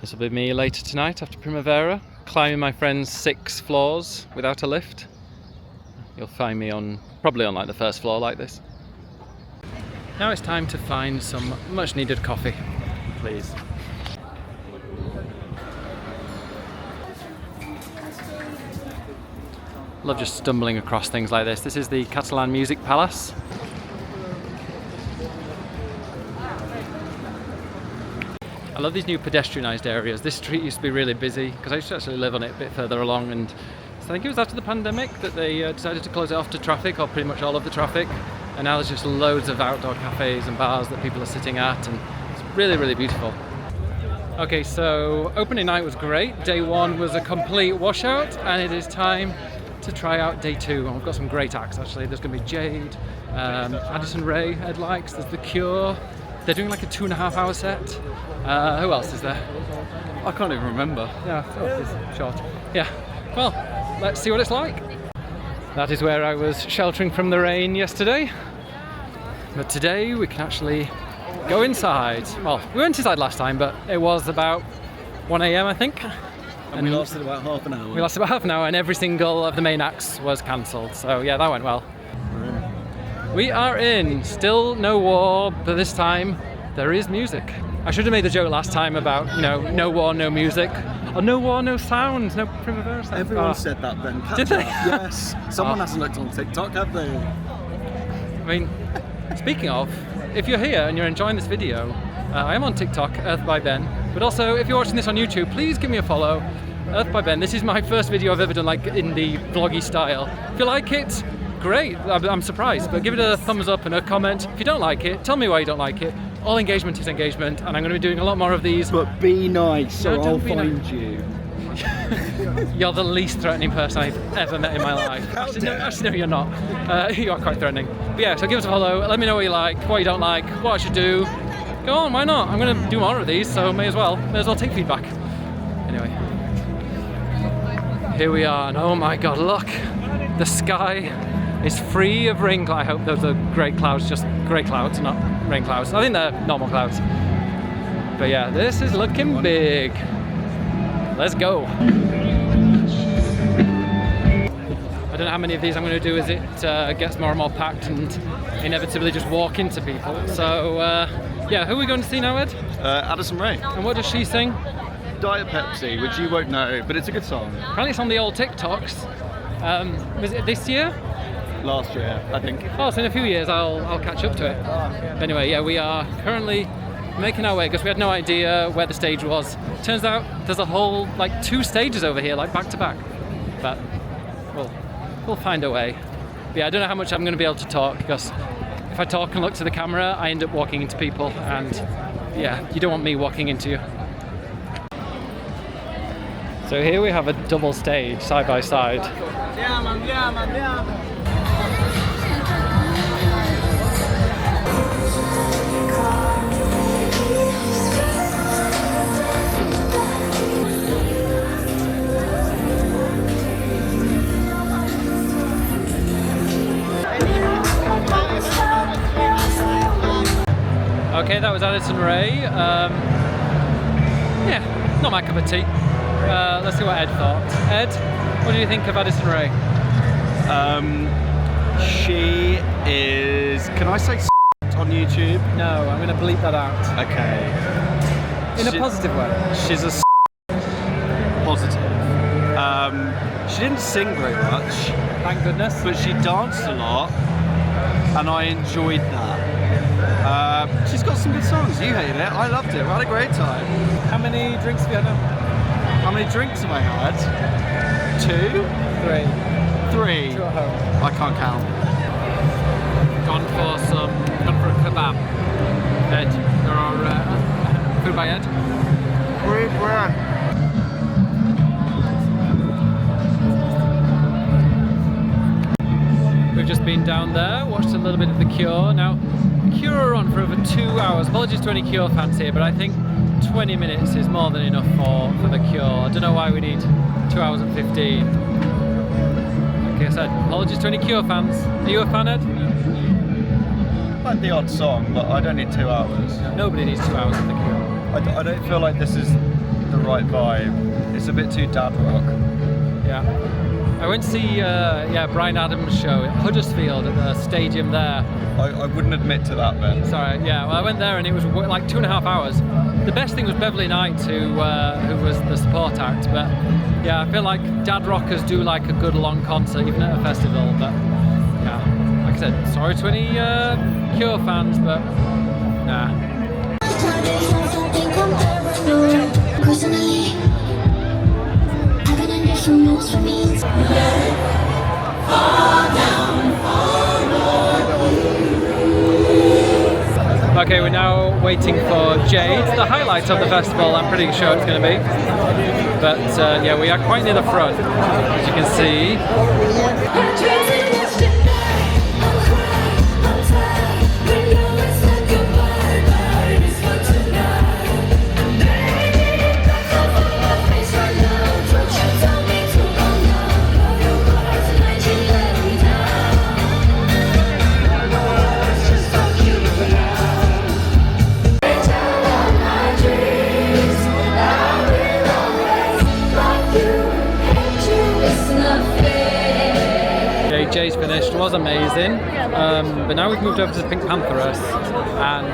This will be me later tonight after Primavera, climbing my friend's 6 floors without a lift. You'll find me probably on like the first floor like this. Now it's time to find some much needed coffee, please. Love just stumbling across things like this. This is the Catalan Music Palace. I love these new pedestrianised areas. This street used to be really busy because I used to actually live on it a bit further along, and so I think it was after the pandemic that they decided to close it off to traffic, or pretty much all of the traffic, and now there's just loads of outdoor cafes and bars that people are sitting at, and it's really, really beautiful. Okay, so opening night was great. Day 1 was a complete washout, and it is time to try out day 2, and we've got some great acts actually. There's going to be Jade, Addison Rae, Ed likes, there's The Cure. They're doing like a 2.5-hour set. Who else is there? I can't even remember. Yeah, it's short. Yeah, well, let's see what it's like. That is where I was sheltering from the rain yesterday. But today we can actually go inside. Well, we went inside last time, but it was about 1 AM I think. And we lasted about half an hour. We lasted about half an hour, and every single of the main acts was cancelled. So yeah, that went well. We are in. Still no war, but this time there is music. I should have made the joke last time about, you know, no war, no music. Or no war, no sound, no Primavera Sound. Everyone said that then. Did they? Yes. Someone hasn't looked on TikTok, have they? I mean, speaking of, if you're here and you're enjoying this video, I am on TikTok, Earth by Ben. But also, if you're watching this on YouTube, please give me a follow. Earth by Ben. This is my first video I've ever done like in the vloggy style. If you like it, great. I'm surprised, but give it a thumbs up and a comment. If you don't like it, tell me why you don't like it. All engagement is engagement, and I'm going to be doing a lot more of these. But be nice, No, or don't I'll be find you. You're the least threatening person I've ever met in my life. Actually, no, you're not. You are quite threatening. But yeah, so give us a follow. Let me know what you like, what you don't like, what I should do. Go on, why not? I'm going to do more of these, so may as well take feedback. Anyway, here we are, and oh my god, look! The sky is free of rain clouds. I hope those are grey clouds, just grey clouds, not rain clouds. I think they're normal clouds. But yeah, this is looking big. Let's go. I don't know how many of these I'm going to do as it gets more and more packed and inevitably just walk into people. So yeah, who are we going to see now, Ed? Addison Rae. And what does she sing? Diet Pepsi, which you won't know, but it's a good song. Apparently it's on the old TikToks. Was it this year? last year, I think. Oh, so in a few years I'll catch up to it. But anyway, yeah, we are currently making our way because we had no idea where the stage was. Turns out there's a whole, like 2 stages over here, like back to back. But we'll find a way. But yeah, I don't know how much I'm going to be able to talk because if I talk and look to the camera, I end up walking into people, and yeah, you don't want me walking into you. So here we have a double stage side by side. Okay, that was Addison Rae. Yeah, not my cup of tea. Let's see what Ed thought. Ed, what do you think of Addison Rae? She is. Can I say on YouTube? No, I'm going to bleep that out. Okay. In a positive way. She's a positive. She didn't sing very much. Thank goodness. But she danced a lot, and I enjoyed that. She's got some good songs. You hated it. I loved it. We had a great time. How many drinks have you had now? How many drinks have I had? 2? 3. 2 at home. I can't count. Gone for a kebab. Ed, there are food by Ed. Great bread. We've just been down there, watched a little bit of The Cure. Now, Cure are on for over 2 hours. Apologies to any Cure fans here, but I think 20 minutes is more than enough for The Cure. I don't know why we need 2 hours and 15. Like I said, apologies to any Cure fans. Are you a fan, Ed? I like the odd song, but I don't need 2 hours. Nobody needs 2 hours of The Cure. I don't feel like this is the right vibe. It's a bit too dad rock. Yeah. I went to see Bryan Adams' show at Huddersfield at the stadium there. I wouldn't admit to that, Ben. Sorry, yeah. Well, I went there and it was like 2.5 hours. The best thing was Beverly Knight, who was the support act. But yeah, I feel like dad rockers do like a good long concert, even at a festival. But yeah, like I said, sorry to any Cure fans, but nah. Okay, we're now waiting for Jade, the highlight of the festival, I'm pretty sure it's going to be. But yeah, we are quite near the front, as you can see. Jay's finished, was amazing, but now we've moved over to the Pink Pantheress, and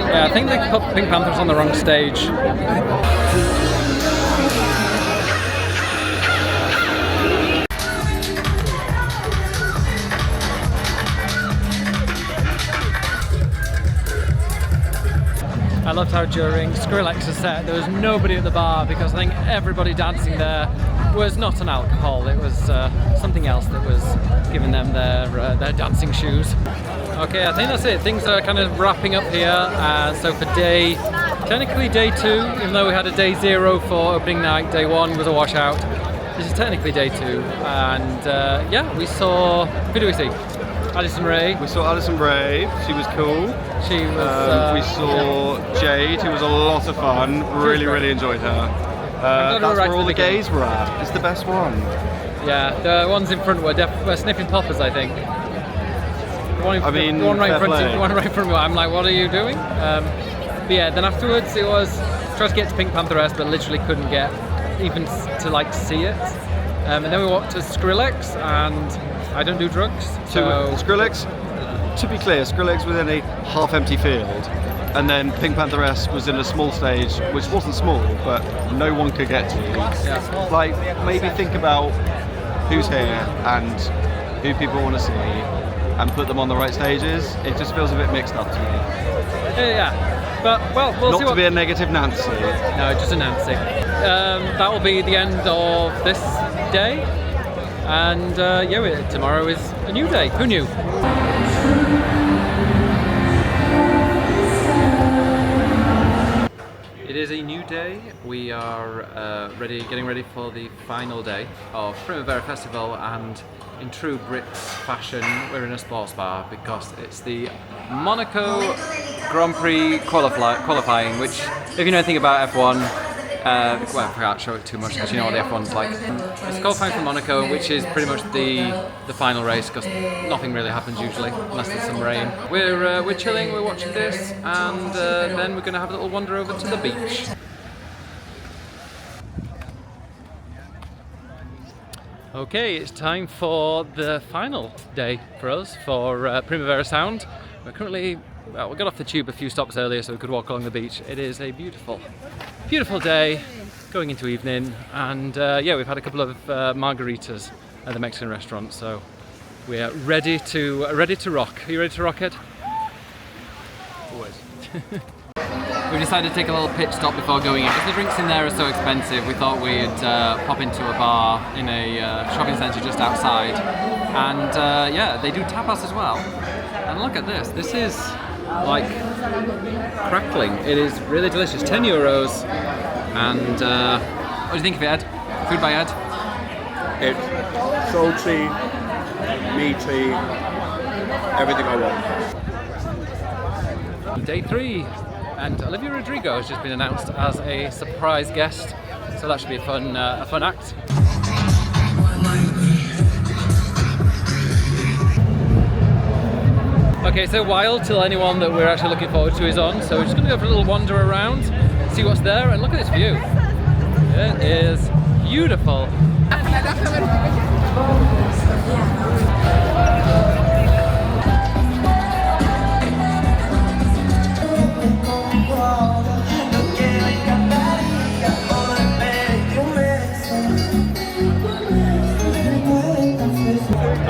yeah, I think they put Pink Pantheress on the wrong stage. I loved how during Skrillex's set there was nobody at the bar because I think everybody dancing there was not an alcohol, it was something else that was giving them their dancing shoes. Okay, I think that's it. Things are kind of wrapping up here. So for technically day 2, even though we had a day 0 for opening night, day 1 was a washout. This is technically day 2, and yeah, we saw, who do we see? Addison Rae. We saw Addison Rae, she was cool. She was. We saw Jade, who was a lot of fun. Really enjoyed her. That's where all the gays were at. It's the best one. Yeah, the ones in front were sniffing poppers, I think. The one right in front of me. I'm like, what are you doing? But yeah, then afterwards it was tried to get to Pink Pantheress, but literally couldn't get even to like see it. And then we walked to Skrillex, and I don't do drugs. So Skrillex, to be clear, Skrillex was in a half-empty field, and then Pink Panther S was in a small stage, which wasn't small, but no one could get to. Yeah. Like, maybe think about who's here and who people want to see, and put them on the right stages. It just feels a bit mixed up to me. Yeah. But, well, we'll see Not to what... be a negative Nancy. No, just a Nancy. That will be the end of this day. And tomorrow is a new day. Who knew? It is a new day. We are getting ready for the final day of Primavera Festival, and in true Brits fashion, we're in a sports bar because it's the Monaco Grand Prix qualifying, which, if you know anything about F1, I can't show it too much because you know what the F1's like. It's qualifying for Monaco, which is pretty much the final race because nothing really happens usually unless there's some rain. We're chilling, we're watching this, and then we're going to have a little wander over to the beach. Okay, it's time for the final day for us for Primavera Sound. We're currently, we got off the tube a few stops earlier so we could walk along the beach. It is a beautiful day going into evening, and we've had a couple of margaritas at the Mexican restaurant, so we are ready to rock. Are you ready to rock it? Always. We decided to take a little pit stop before going in because the drinks in there are so expensive. We thought we'd pop into a bar in a shopping centre just outside, and they do tapas as well. And look at this. This is like crackling. It is really delicious. €10. And what do you think of it, Ed? Food by Ed? It's salty, meaty, everything I want. Day 3, and Olivia Rodrigo has just been announced as a surprise guest, so that should be a fun act. Okay, so a while till anyone that we're actually looking forward to is on, so we're just going to go for a little wander around, see what's there, and look at this view. It is beautiful.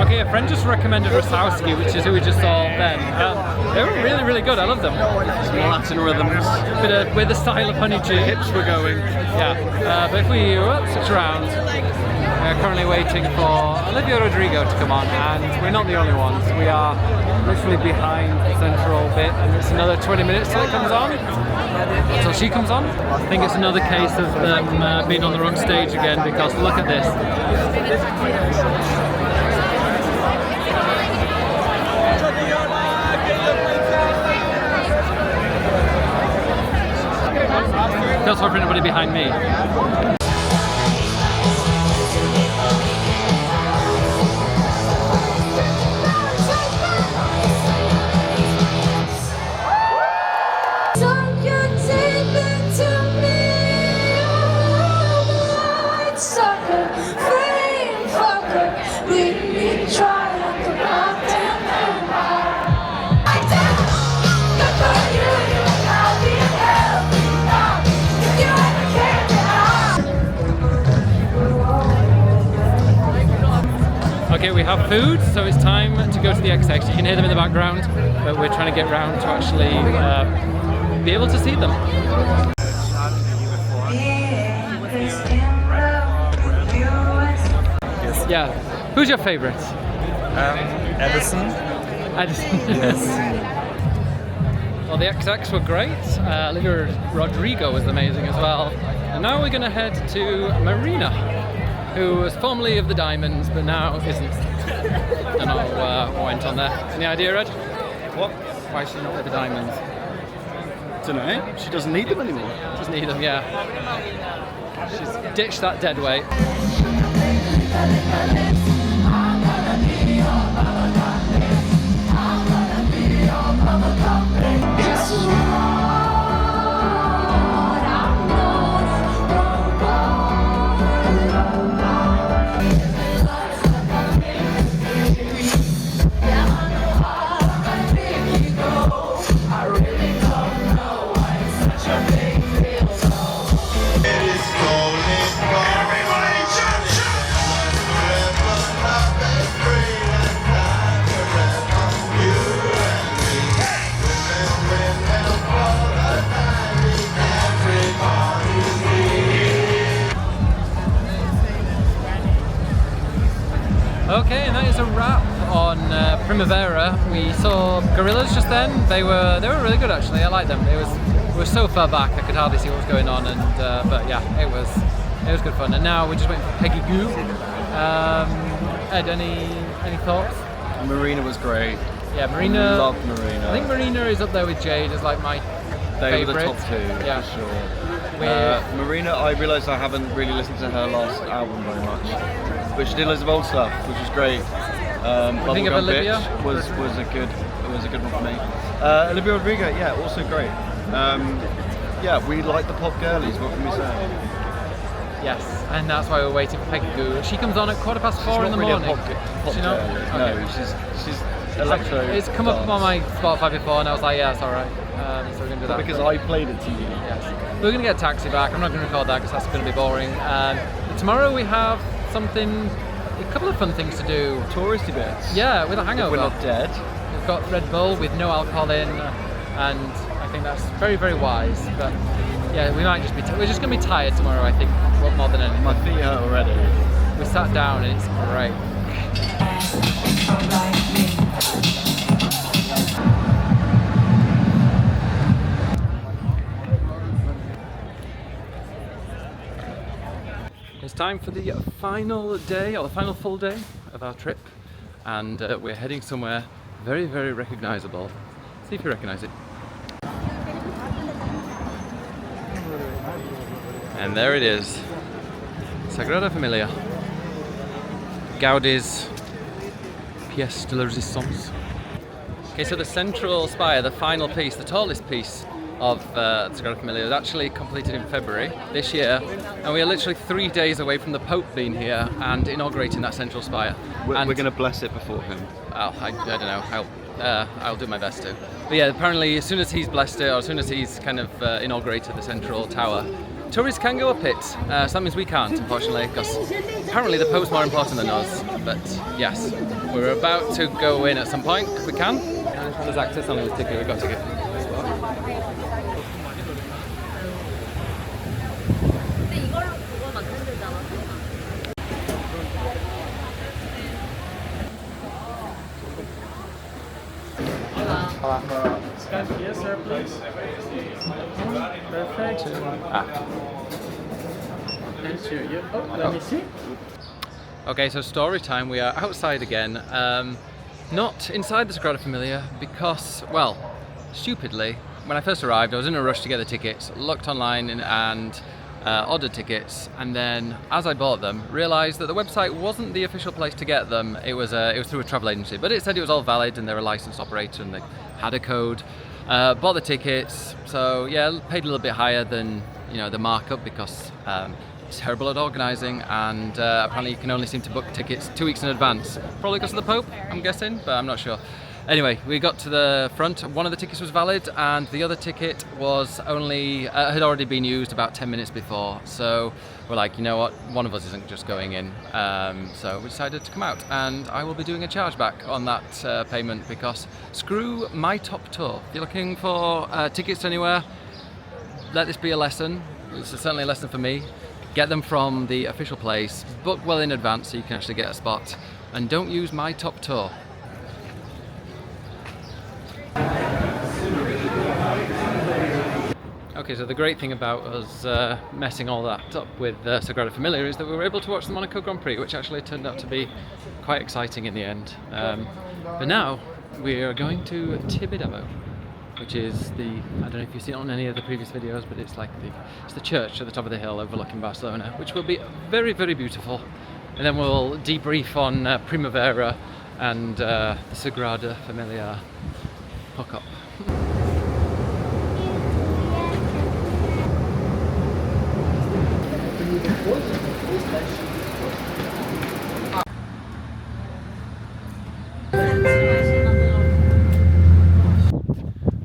Okay, a friend just recommended Rusowsky, which is who we just saw then. They were really, really good. I love them. Latin rhythms. With the style of Honey G. Hips were going. Yeah, but if we switch around, we're currently waiting for Olivia Rodrigo to come on, and we're not the only ones. We are literally behind the central bit, and it's another 20 minutes till it comes on. Till she comes on. I think it's another case of them being on the wrong stage again, because look at this. Feels sorry for anybody behind me. Okay, we have food, so it's time to go to the XX. You can hear them in the background, but we're trying to get round to actually be able to see them. Yeah. Who's your favourite? Addison. Addison. Yes. Well, the XX were great. Olivia Rodrigo was amazing as well. And now we're going to head to MARINA, who was formerly of the Diamonds, but now isn't. Don't know what went on there. Any idea, Ed? What? Why is she not with the Diamonds? Don't know. She doesn't need them anymore. Doesn't need them, yeah. She's ditched that dead weight. Primavera, we saw Gorillaz just then. They were really good actually. I liked them. It was so far back I could hardly see what was going on, and but yeah, it was good fun. And now we're just waiting for Peggy Goo. Ed, any thoughts? Marina was great. Yeah, Marina. Loved Marina. I think Marina is up there with Jade as like my They were the favourite. top two, Yeah. for sure. Marina, I realised I haven't really listened to her last album very much, but she did loads of old stuff, which was great. think of Bubblegum Olivia? Bitch was a good one for me. Olivia Rodrigo, yeah, also great. Yeah, we like the pop girlies. What can we say? Yes, and that's why we're waiting for Peggy Goo. She comes on at 4:15 in the morning. Pop She not? girly. Okay. No, she's electro. It's come up on my Spotify before, and I was like, yeah, it's all right. So we're gonna do that. Because I played it to you. Yes. We're gonna get a taxi back. I'm not gonna record that because that's gonna be boring. Tomorrow we have a couple of fun things to do. Touristy bits. Yeah, with a hangover. We're not dead. We've got Red Bull with no alcohol in, and I think that's very, very wise. But yeah, we might just we're just gonna be tired tomorrow, I think, more than anything. My feet hurt already. We sat down and it's great. It's time for the final day, or the final full day of our trip, and we're heading somewhere very, very recognisable. See if you recognise it. And there it is, Sagrada Família, Gaudi's pièce de la résistance. Okay, so the central spire, the final piece, the tallest piece of Sagrada Família was actually completed in February this year, and we are literally 3 days away from the Pope being here and inaugurating that central spire. We're going to bless it before him. Oh, I don't know. I'll do my best to. But yeah, apparently as soon as he's blessed it, or as soon as he's kind of inaugurated the central tower, tourists can go up it. So that means we can't, unfortunately, because apparently the Pope's more important than us. But yes, we're about to go in at some point if we can. There's access on the ticket. We've got a ticket. Scan here, sir, please. Perfect. Enter you. Oh, let me see. Okay, so story time. We are outside again. Not inside the Sagrada Família because, well, stupidly, when I first arrived, I was in a rush to get the tickets, looked online and ordered tickets, and then as I bought them, realised that the website wasn't the official place to get them. It was through a travel agency, but it said it was all valid and they're a licensed operator and they had a code. Bought the tickets, so yeah, paid a little bit higher than the markup because it's terrible at organising, and apparently you can only seem to book tickets 2 weeks in advance. Probably because of the Pope, I'm guessing, but I'm not sure. Anyway, we got to the front. One of the tickets was valid, and the other ticket was had already been used about 10 minutes before. So we're like, you know what? One of us isn't just going in. So we decided to come out, and I will be doing a chargeback on that payment because screw my top tour. If you're looking for tickets anywhere, let this be a lesson. It's certainly a lesson for me. Get them from the official place. Book well in advance so you can actually get a spot, and don't use my top tour. Okay, so the great thing about us messing all that up with Sagrada Família is that we were able to watch the Monaco Grand Prix, which actually turned out to be quite exciting in the end. But now we are going to Tibidabo, which is I don't know if you've seen it on any of the previous videos, but it's like it's the church at the top of the hill overlooking Barcelona, which will be very, very beautiful. And then we'll debrief on Primavera and the Sagrada Família hookup.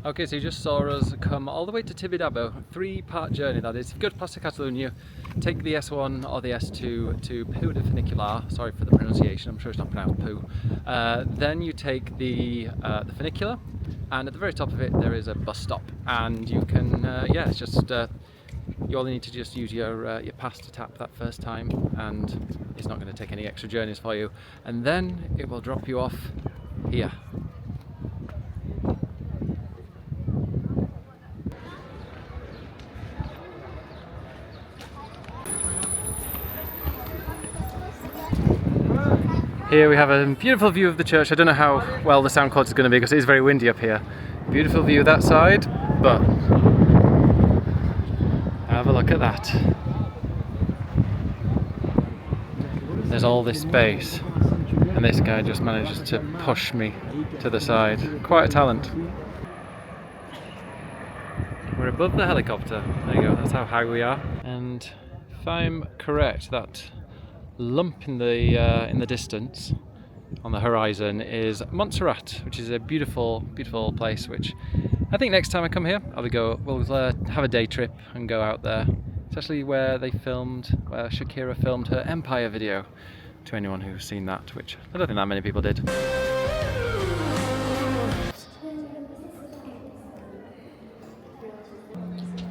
Okay, so you just saw us come all the way to Tibidabo, 3-part journey that is. If you go to Passeig de Gràcia, take the S1 or the S2 to Peu de Funicular, sorry for the pronunciation, I'm sure it's not pronounced Peu. Then you take the funicular, and at the very top of it there is a bus stop, and you can, it's just, you only need to just use your pass to tap that first time, and it's not going to take any extra journeys for you. And then it will drop you off here. Here we have a beautiful view of the church. I don't know how well the sound quality is going to be because it is very windy up here. Beautiful view that side, but have a look at that. There's all this space and this guy just manages to push me to the side. Quite a talent. We're above the helicopter. There you go, that's how high we are. And if I'm correct, that lump in the distance on the horizon is Montserrat, which is a beautiful, beautiful place. Which I think next time I come here, we'll have a day trip and go out there. It's actually where Shakira filmed her Empire video. To anyone who's seen that, which I don't think that many people did.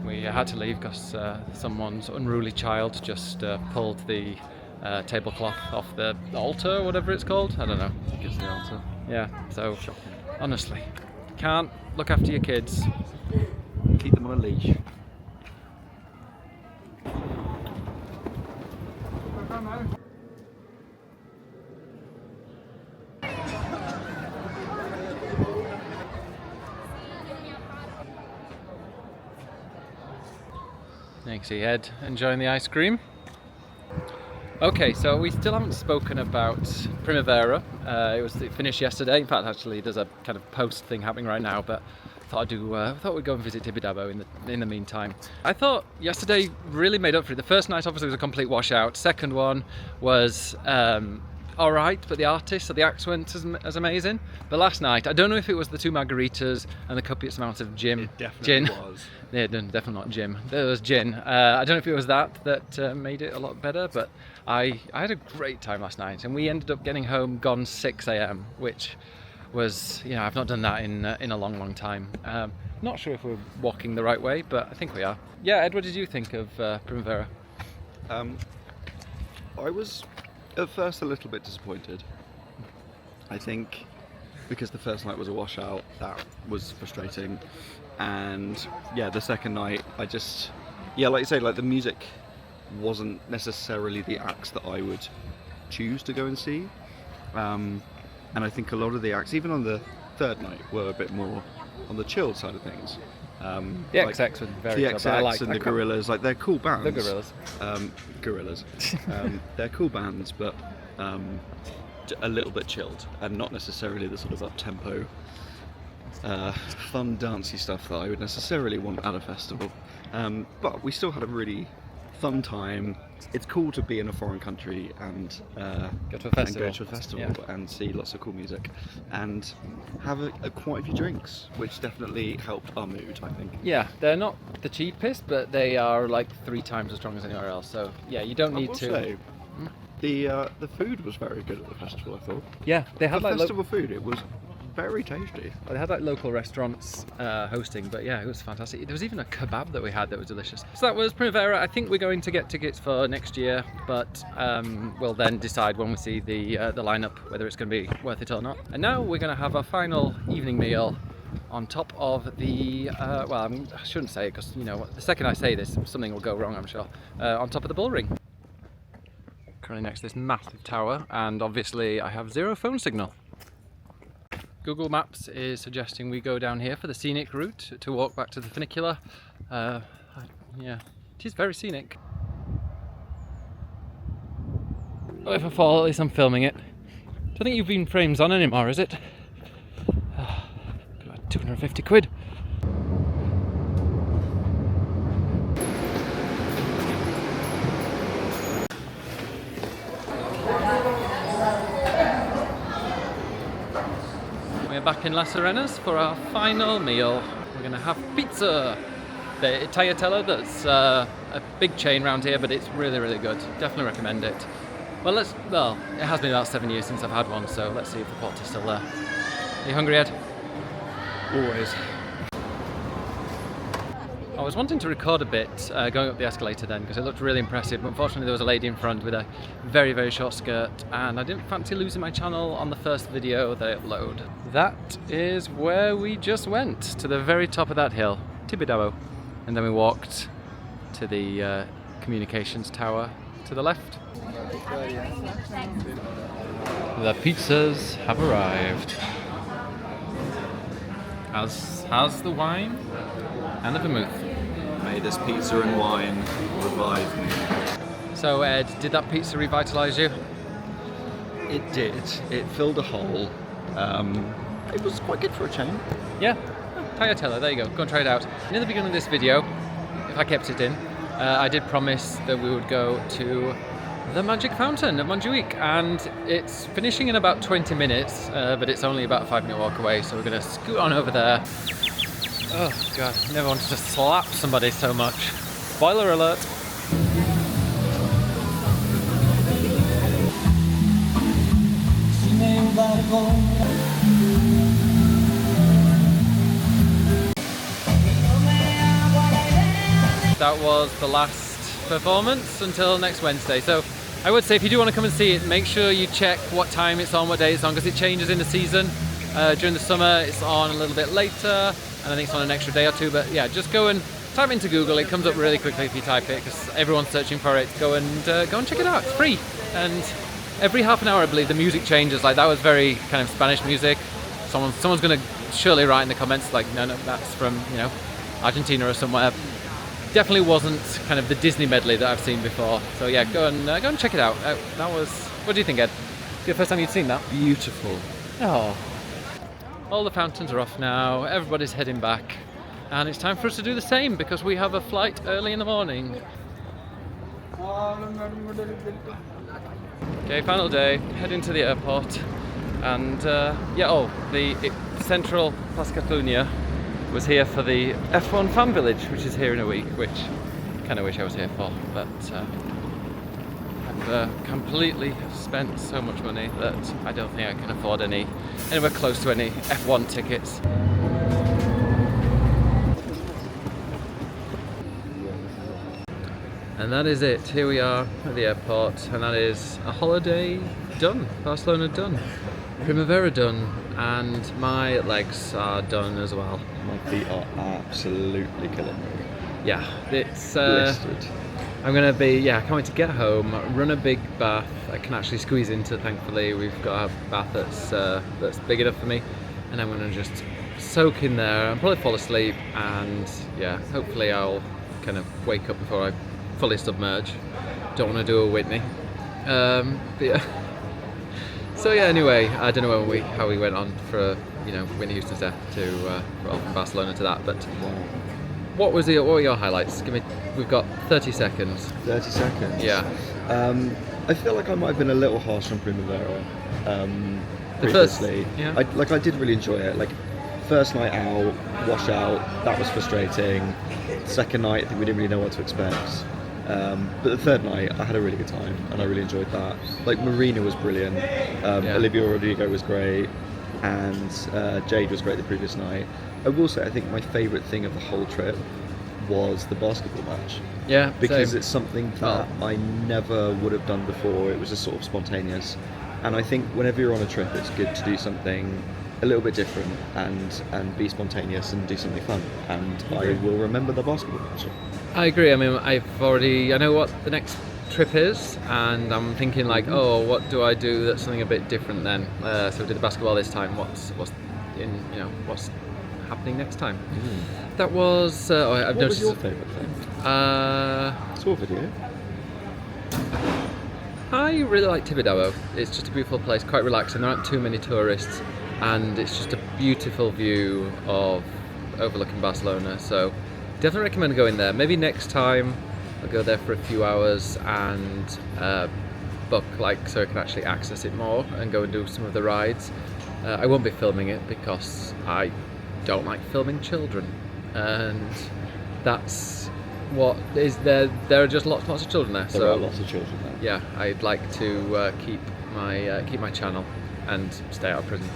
We had to leave because someone's unruly child just pulled the tablecloth off the altar, whatever it's called. I don't know. I think it's the altar. Yeah, so honestly, can't look after your kids. Keep them on a leash. You can see Ed enjoying the ice cream. Okay, so we still haven't spoken about Primavera. It finished yesterday. In fact, actually, there's a kind of post thing happening right now, but thought we'd go and visit Tibidabo in the meantime. I thought yesterday really made up for it. The first night obviously was a complete washout. Second one was all right, but the artists or the acts weren't as amazing. But last night, I don't know if it was the 2 margaritas and the copious amount of gin. It definitely was. Yeah, definitely not gin. There was gin. I don't know if it was that made it a lot better, but I had a great time last night, and we ended up getting home gone 6 a.m, which was, I've not done that in a long, long time. Not sure if we're walking the right way, but I think we are. Yeah, Ed, what did you think of Primavera? I was at first a little bit disappointed. I think because the first night was a washout, that was frustrating. And yeah, the second night, like you say, like the music wasn't necessarily the acts that I would choose to go and see. And I think a lot of the acts, even on the third night, were a bit more on the chilled side of things. The XX were very the cool, XX and the Gorillaz, like they're cool bands. The Gorillaz. Gorillas. They're cool bands, but a little bit chilled and not necessarily the sort of up-tempo, fun, dancey stuff that I would necessarily want at a festival. But we still had a really fun time. It's cool to be in a foreign country and go to a festival, and see lots of cool music and have quite a few drinks, which definitely helped our mood, I think. Yeah, they're not the cheapest, but they are like 3 times as strong as anywhere else. So yeah, you don't need to. Say, the food was very good at the festival, I thought. Yeah, they had like festival food. It was very tasty. They had like local restaurants hosting, but yeah, it was fantastic. There was even a kebab that we had that was delicious. So that was Primavera. I think we're going to get tickets for next year, but we'll then decide when we see the lineup whether it's going to be worth it or not. And now we're going to have our final evening meal on top of the I shouldn't say it because the second I say this, something will go wrong, I'm sure. On top of the bull ring. Currently next to this massive tower, and obviously I have 0 phone signal. Google Maps is suggesting we go down here for the scenic route to walk back to the funicular. Yeah, it is very scenic. Oh, if I fall, at least I'm filming it. Don't think you've been frames on anymore, is it? Got 250 quid. We're back in La Serena's for our final meal. We're going to have pizza. The tagliatella, that's a big chain around here, but it's really, really good. Definitely recommend it. Well, it has been about 7 years since I've had one, so let's see if the pot is still there. Are you hungry, Ed? Always. Oh, was wanting to record a bit going up the escalator then because it looked really impressive, but unfortunately there was a lady in front with a very, very short skirt and I didn't fancy losing my channel on the first video they upload. That is where we just went, to the very top of that hill, Tibidabo, and then we walked to the communications tower to the left. The pizzas have arrived. How's the wine and the vermouth? May this pizza and wine revive me. So Ed, did that pizza revitalise you? It did. It filled a hole. It was quite good for a chain. Yeah, Tagliatella, there you go, go and try it out. Near the beginning of this video, if I kept it in, I did promise that we would go to the Magic Fountain of Montjuïc, and it's finishing in about 20 minutes, but it's only about a 5-minute walk away, so we're going to scoot on over there. Oh god, never wanted to slap somebody so much. Spoiler alert! That was the last performance until next Wednesday. So I would say if you do want to come and see it, make sure you check what time it's on, what day it's on, because it changes in the season. During the summer it's on a little bit later, and I think it's on an extra day or two, but yeah, just go and type into Google. It comes up really quickly if you type it, because everyone's searching for it. Go and check it out, it's free. And every half an hour I believe the music changes. Like that was very kind of Spanish music. Someone's going to surely write in the comments like, no, that's from, you know, Argentina or somewhere. Definitely wasn't kind of the Disney medley that I've seen before. So yeah, go and check it out. That was, what do you think, Ed? The first time you'd seen that? Beautiful. Oh. All the fountains are off now, everybody's heading back, and it's time for us to do the same because we have a flight early in the morning. Okay, final day, heading to the airport, and the central Pas Catalunya was here for the F1 fan village, which is here in a week, which I kind of wish I was here for, but I've completely spent so much money that I don't think I can afford anywhere close to any F1 tickets. And that is it, here we are at the airport, and that is a holiday done, Barcelona done, Primavera done, and my legs are done as well. My feet are absolutely killing me. Yeah, it's Blistered. I'm gonna be, I can't wait to get home, run a big bath I can actually squeeze into, thankfully. We've got a bath that's big enough for me, and I'm gonna just soak in there and probably fall asleep, and yeah, hopefully I'll kind of wake up before I fully submerge. Don't want to do a Whitney. But yeah. So yeah, anyway, I don't know how we went on for Whitney Houston's death to from Barcelona to that, but what were your highlights? We've got 30 seconds. 30 seconds? Yeah. I feel like I might have been a little harsh on Primavera First, previously. yeah. I did really enjoy it. Like, first night out, wash out, that was frustrating. Second night, I think we didn't really know what to expect. But the third night, I had a really good time, and I really enjoyed that. Like, Marina was brilliant, Olivia Rodrigo was great, and Jade was great the previous night. I will say, I think my favourite thing of the whole trip was the basketball match. Yeah, because same. it's something that I never would have done before. It was just sort of spontaneous, and I think whenever you're on a trip, it's good to do something a little bit different and be spontaneous and do something fun. And I will remember the basketball match. I agree. I mean, I know what the next trip is, and I'm thinking like, oh, what do I do that's something a bit different then? So we did the basketball this time. What's happening next time? That was. I've What noticed. was your favourite thing? Saw a video. I really like Tibidabo. It's just a beautiful place, quite relaxing. There aren't too many tourists, and it's just a beautiful view of overlooking Barcelona. So definitely recommend going there. Maybe next time I'll go there for a few hours and book so I can actually access it more and go and do some of the rides. I won't be filming it because I don't like filming children, and that's what is there. There are just lots of children there. There are lots of children there. Yeah, I'd like to keep my channel and stay out of prison.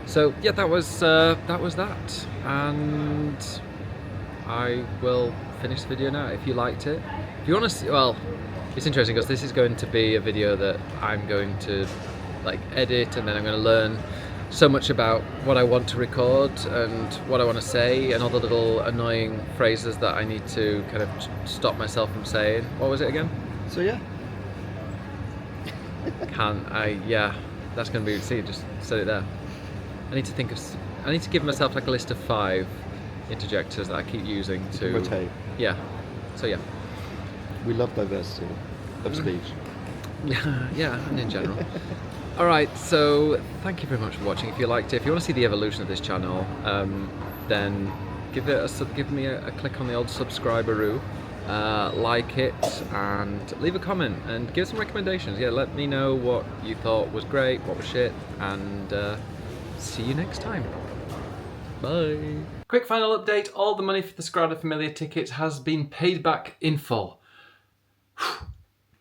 So yeah, that was that, and I will finish the video now. If you liked it, if you want to see, well, it's interesting because this is going to be a video that I'm going to like edit, and then I'm going to learn so much about what I want to record and what I want to say, and all the little annoying phrases that I need to kind of stop myself from saying. What was it again? So yeah. Yeah, that's going to be, see, just said it there. I need to give myself like a list of 5 interjectors that I keep using to Rotate. Yeah. So yeah. We love diversity of speech. Yeah, and in general. Alright, so thank you very much for watching. If you liked it, if you want to see the evolution of this channel, then give me a click on the old subscribe-a-roo, like it, and leave a comment, and give some recommendations. Yeah, let me know what you thought was great, what was shit, and see you next time. Bye. Quick final update, all the money for the Sagrada Família tickets has been paid back in full. Whew.